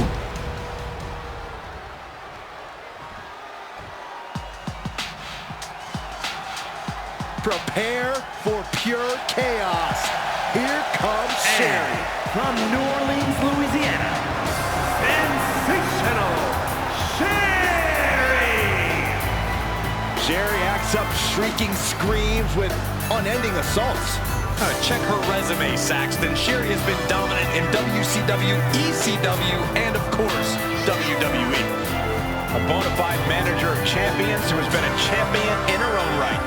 Prepare for pure chaos. Here comes Sherry. From New Orleans, Louisiana, sensational Sherry! Sherry acts up shrieking screams with unending assaults. Check her resume, Saxton. Sherry has been dominant in WCW, ECW, and of course, WWE. A bona fide manager of champions who has been a champion in her own right.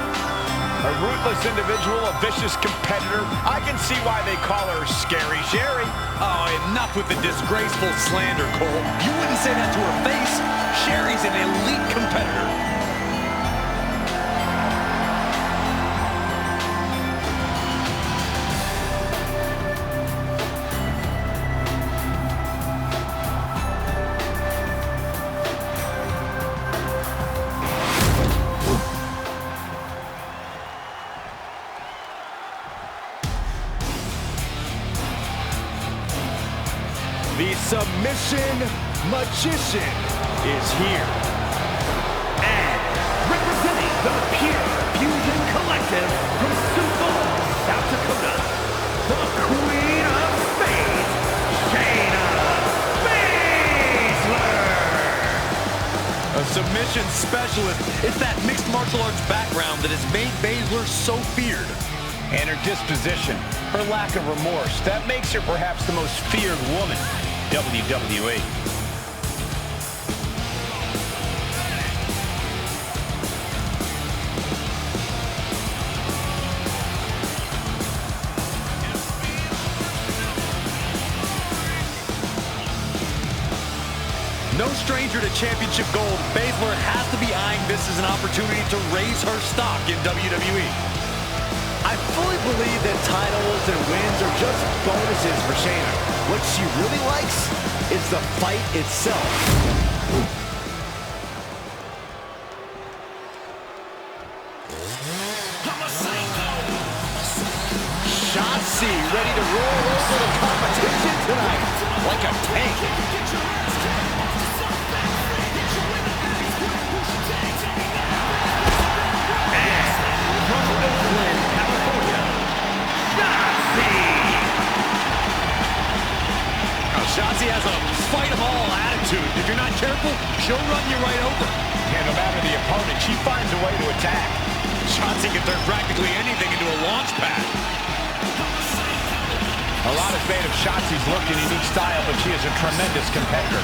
A ruthless individual, a vicious competitor. I can see why they call her Scary Sherry. Oh, enough with the disgraceful slander, Cole. You wouldn't say that to her face. Sherry's an elite competitor. The submission magician is here. And representing the Pure Fusion Collective from Sioux Falls, South Dakota, the Queen of Spades, Shayna Baszler! A submission specialist. It's that mixed martial arts background that has made Baszler so feared. And her disposition, her lack of remorse, that makes her perhaps the most feared woman in WWE. No stranger to championship gold, Baszler has to be eyeing this as an opportunity to raise her stock in WWE. I fully believe that titles and wins are just bonuses for Shayna. What she really likes is the fight itself. Shotzi ready to roll over the competition tonight like a tank. Shotzi has a fight-em-all attitude. If you're not careful, she'll run you right over. And no matter the opponent, she finds a way to attack. Shotzi can turn practically anything into a launch pad. A lot is made of Shotzi's look and unique style, but she is a tremendous competitor.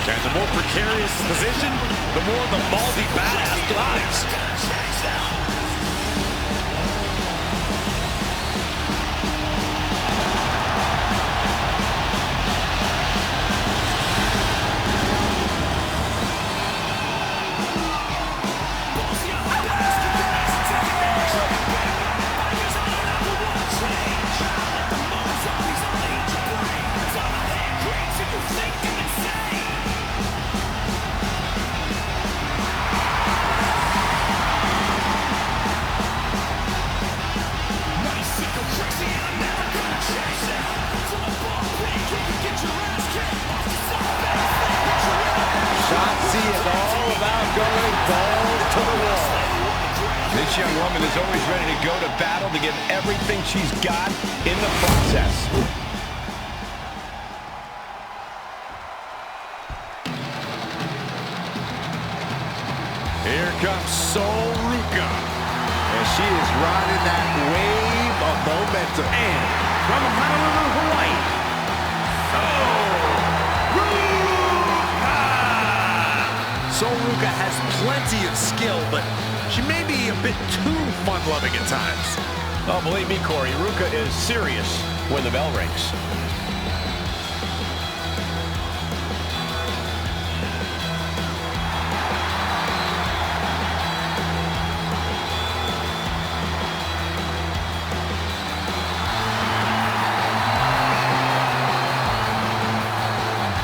And the more precarious the position, the more the ballsy badass thrives. This young woman is always ready to go to battle to give everything she's got in the process. Here comes Sol Ruca. And she is riding that wave of momentum. And from Honolulu, Hawaii, Sol Ruca has plenty of skill, but she may be a bit too fun-loving at times. Oh, believe me, Corey, Ruca is serious when the bell rings.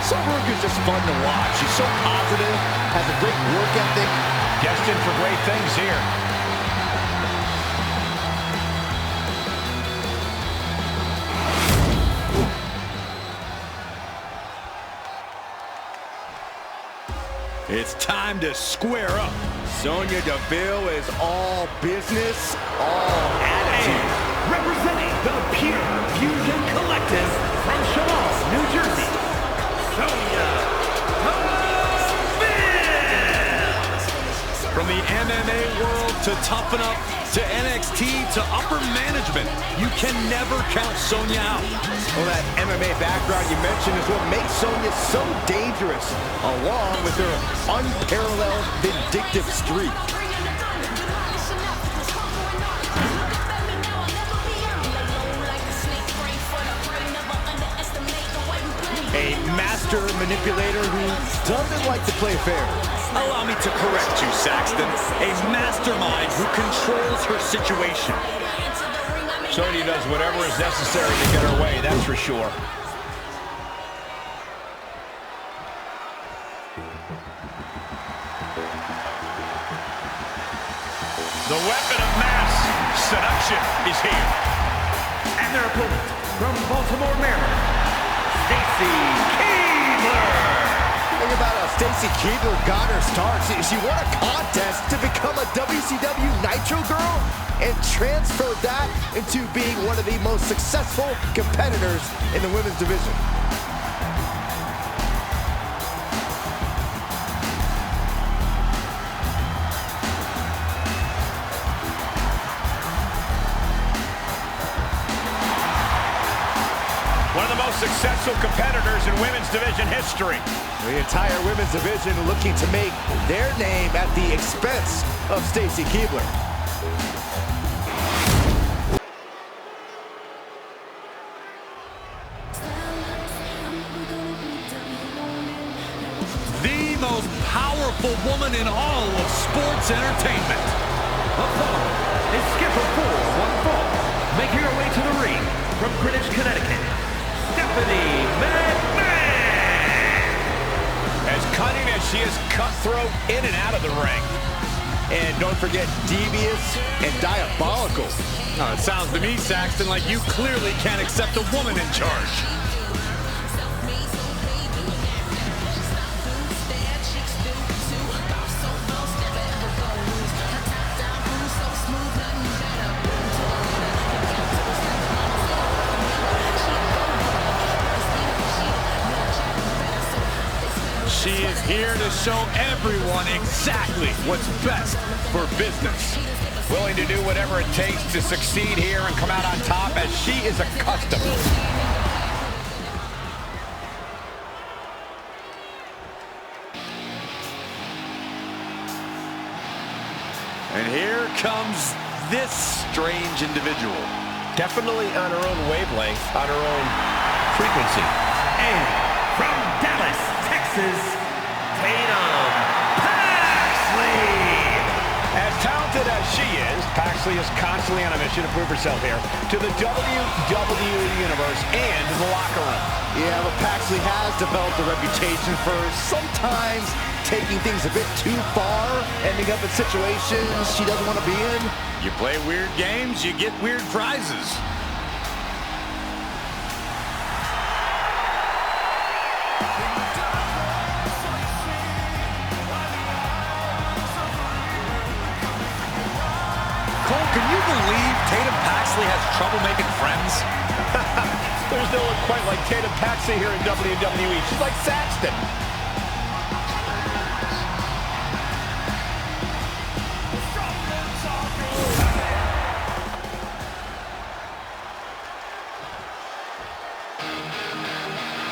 Sol Ruca's just fun to watch. She's so positive, has a great work ethic. Destined for great things here. It's time to square up. Sonya Deville is all business, all attitude. representing the Pure Fusion Collective from Charlotte, New Jersey, Sonya Deville. From the MMA world to Toughen Up to NXT to upper management, you can never count Sonya out. Well, that MMA background you mentioned is what makes Sonya so dangerous, along with her unparalleled vindictive streak. A master manipulator who doesn't like to play fair. Allow me to correct you, Saxton. A mastermind who controls her situation. Sonya does whatever is necessary to get her way, that's for sure. The weapon of mass seduction is here. And their opponent from Baltimore, Maryland, Stacy Keibler. Think about how Stacy Keibler got her start. She won a contest to become a WCW Nitro Girl and transferred that into being one of the most successful competitors in the women's division. One of the most successful competitors in women's division history. The entire women's division looking to make their name at the expense of Stacy Keibler. The most powerful woman in all of sports entertainment. Opponent is scheduled for one fall, making her way to the ring from Greenwich, Connecticut, Stephanie McMahon. As cunning as she is cutthroat in and out of the ring. And don't forget, devious and diabolical. Oh, it sounds to me, Saxton, like you clearly can't accept a woman in charge. She is here to show everyone exactly what's best for business. willing to do whatever it takes to succeed here and come out on top as she is accustomed. And here comes this strange individual. Definitely on her own wavelength, on her own frequency. And from Dallas, Texas, Tatum Paxley. As talented as she is, Paxley is constantly on a mission to prove herself here to the WWE Universe and the locker room. Yeah, but Paxley has developed a reputation for sometimes taking things a bit too far, ending up in situations she doesn't want to be in. You play weird games, you get weird prizes. Cole, can you believe Tatum Paxley has trouble making friends? There's no one quite like Tatum Paxley here in WWE. She's like Saxton.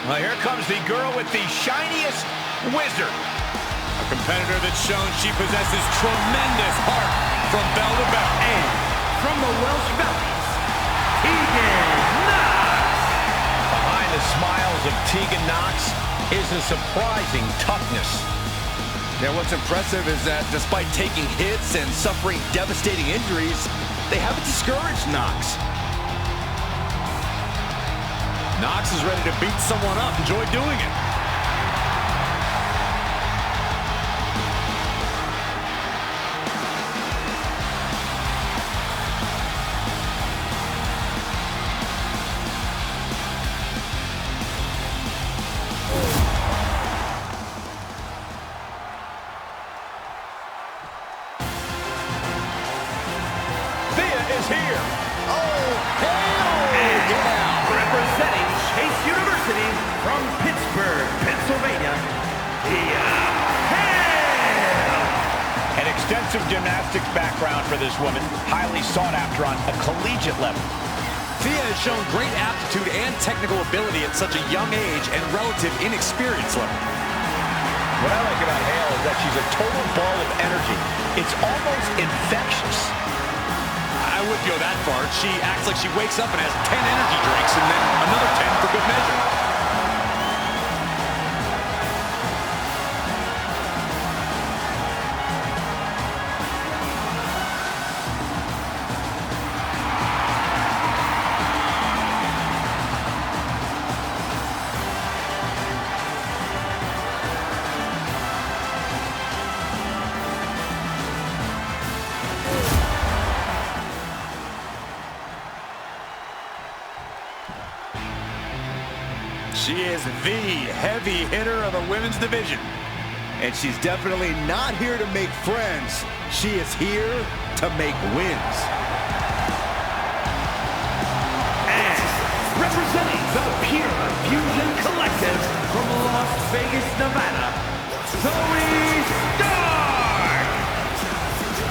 Well, here comes the girl with the shiniest wizard. A competitor that's shown she possesses tremendous heart from bell to bell. And from the Welsh Valleys, Tegan Knox. Behind the smiles of Tegan Knox is a surprising toughness. Now, what's impressive is that despite taking hits and suffering devastating injuries, they haven't discouraged Knox. Knox is ready to beat someone up. Enjoy doing it. Thea is here. Representing Chase University from Pittsburgh, Pennsylvania, An extensive gymnastics background for this woman, highly sought after on a collegiate level. Thea has shown great aptitude and technical ability at such a young age and relative inexperience level. What I like about Hale is that she's a total ball of energy. It's almost infectious. I wouldn't go that far. She acts like she wakes up and has 10 energy drinks and then another 10 for good measure. She is the heavy hitter of the women's division. And she's definitely not here to make friends. She is here to make wins. And representing the Pure Fusion Collective from Las Vegas, Nevada, Zoe Stark.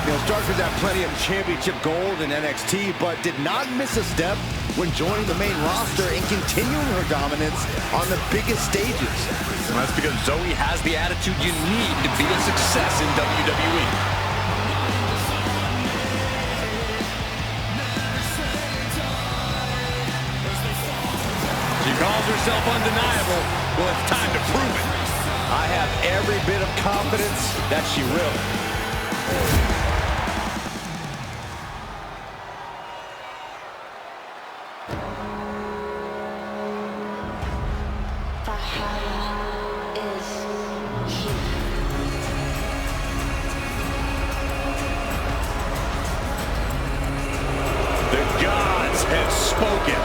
You know, Stark has had plenty of championship gold in NXT, but did not miss a step when joining the main roster and continuing her dominance on the biggest stages. Well, that's because Zoe has the attitude you need to be a success in WWE. She calls herself undeniable. Well, it's time to prove it. I have every bit of confidence that she will. Spoken,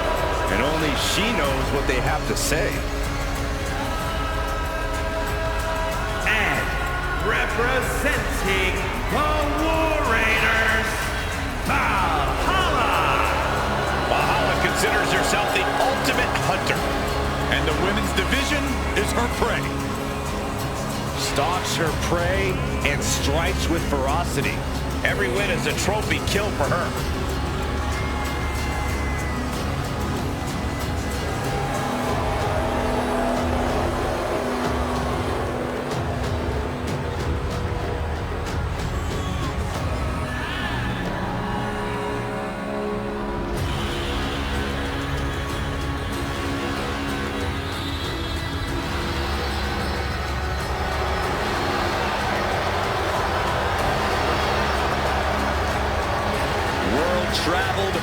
and only she knows what they have to say. And representing the War Raiders, Valhalla. Valhalla considers herself the ultimate hunter. And the women's division is her prey. Stalks her prey and strikes. strikes with ferocity. Every win is a trophy kill for her. Traveled,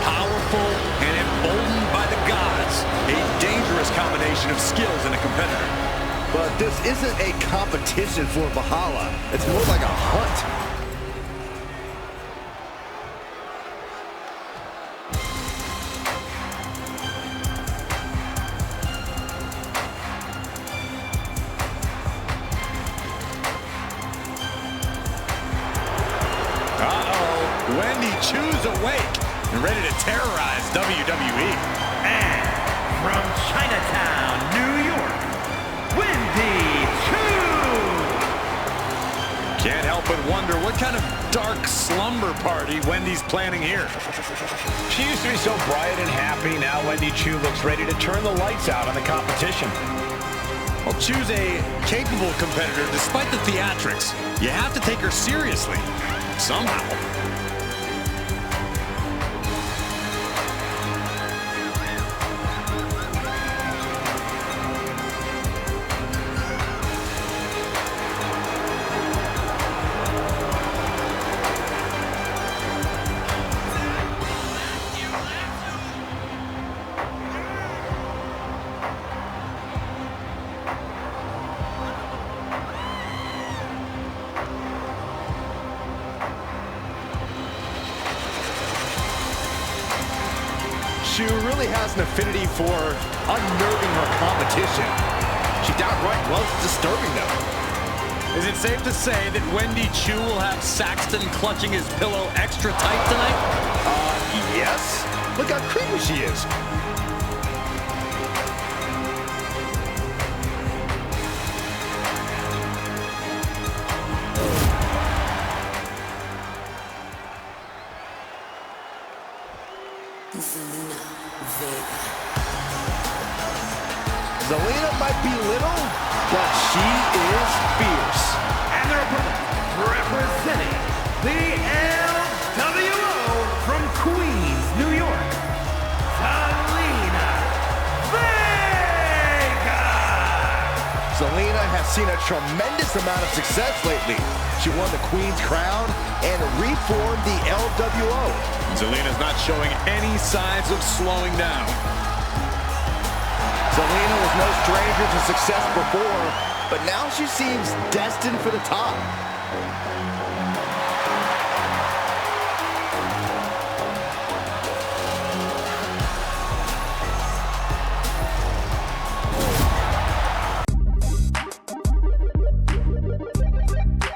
powerful, and emboldened by the gods. A dangerous combination of skills in a competitor. But this isn't a competition for Valhalla. It's more like a hunt. Wendy Chu's awake and ready to terrorize WWE. And from Chinatown, New York, Wendy Chu! Can't help but wonder what kind of dark slumber party Wendy's planning here. She used to be so bright and happy. Now Wendy Chu looks ready to turn the lights out on the competition. Well, Chu's a capable competitor despite the theatrics. You have to take her seriously, somehow. Chu really has an affinity for unnerving her competition. She downright loves disturbing them. Is it safe to say that Wendy Chu will have Saxton clutching his pillow extra tight tonight? Yes. Look how creepy she is. Zelina might be little, but she is fierce. And their opponent, representing the LWO from Queens, New York, Zelina Vega! Zelina has seen a tremendous amount of success lately. She won the Queen's Crown and reformed the LWO. Zelina's not showing any signs of slowing down. Zelina was no stranger to success before, but now she seems destined for the top.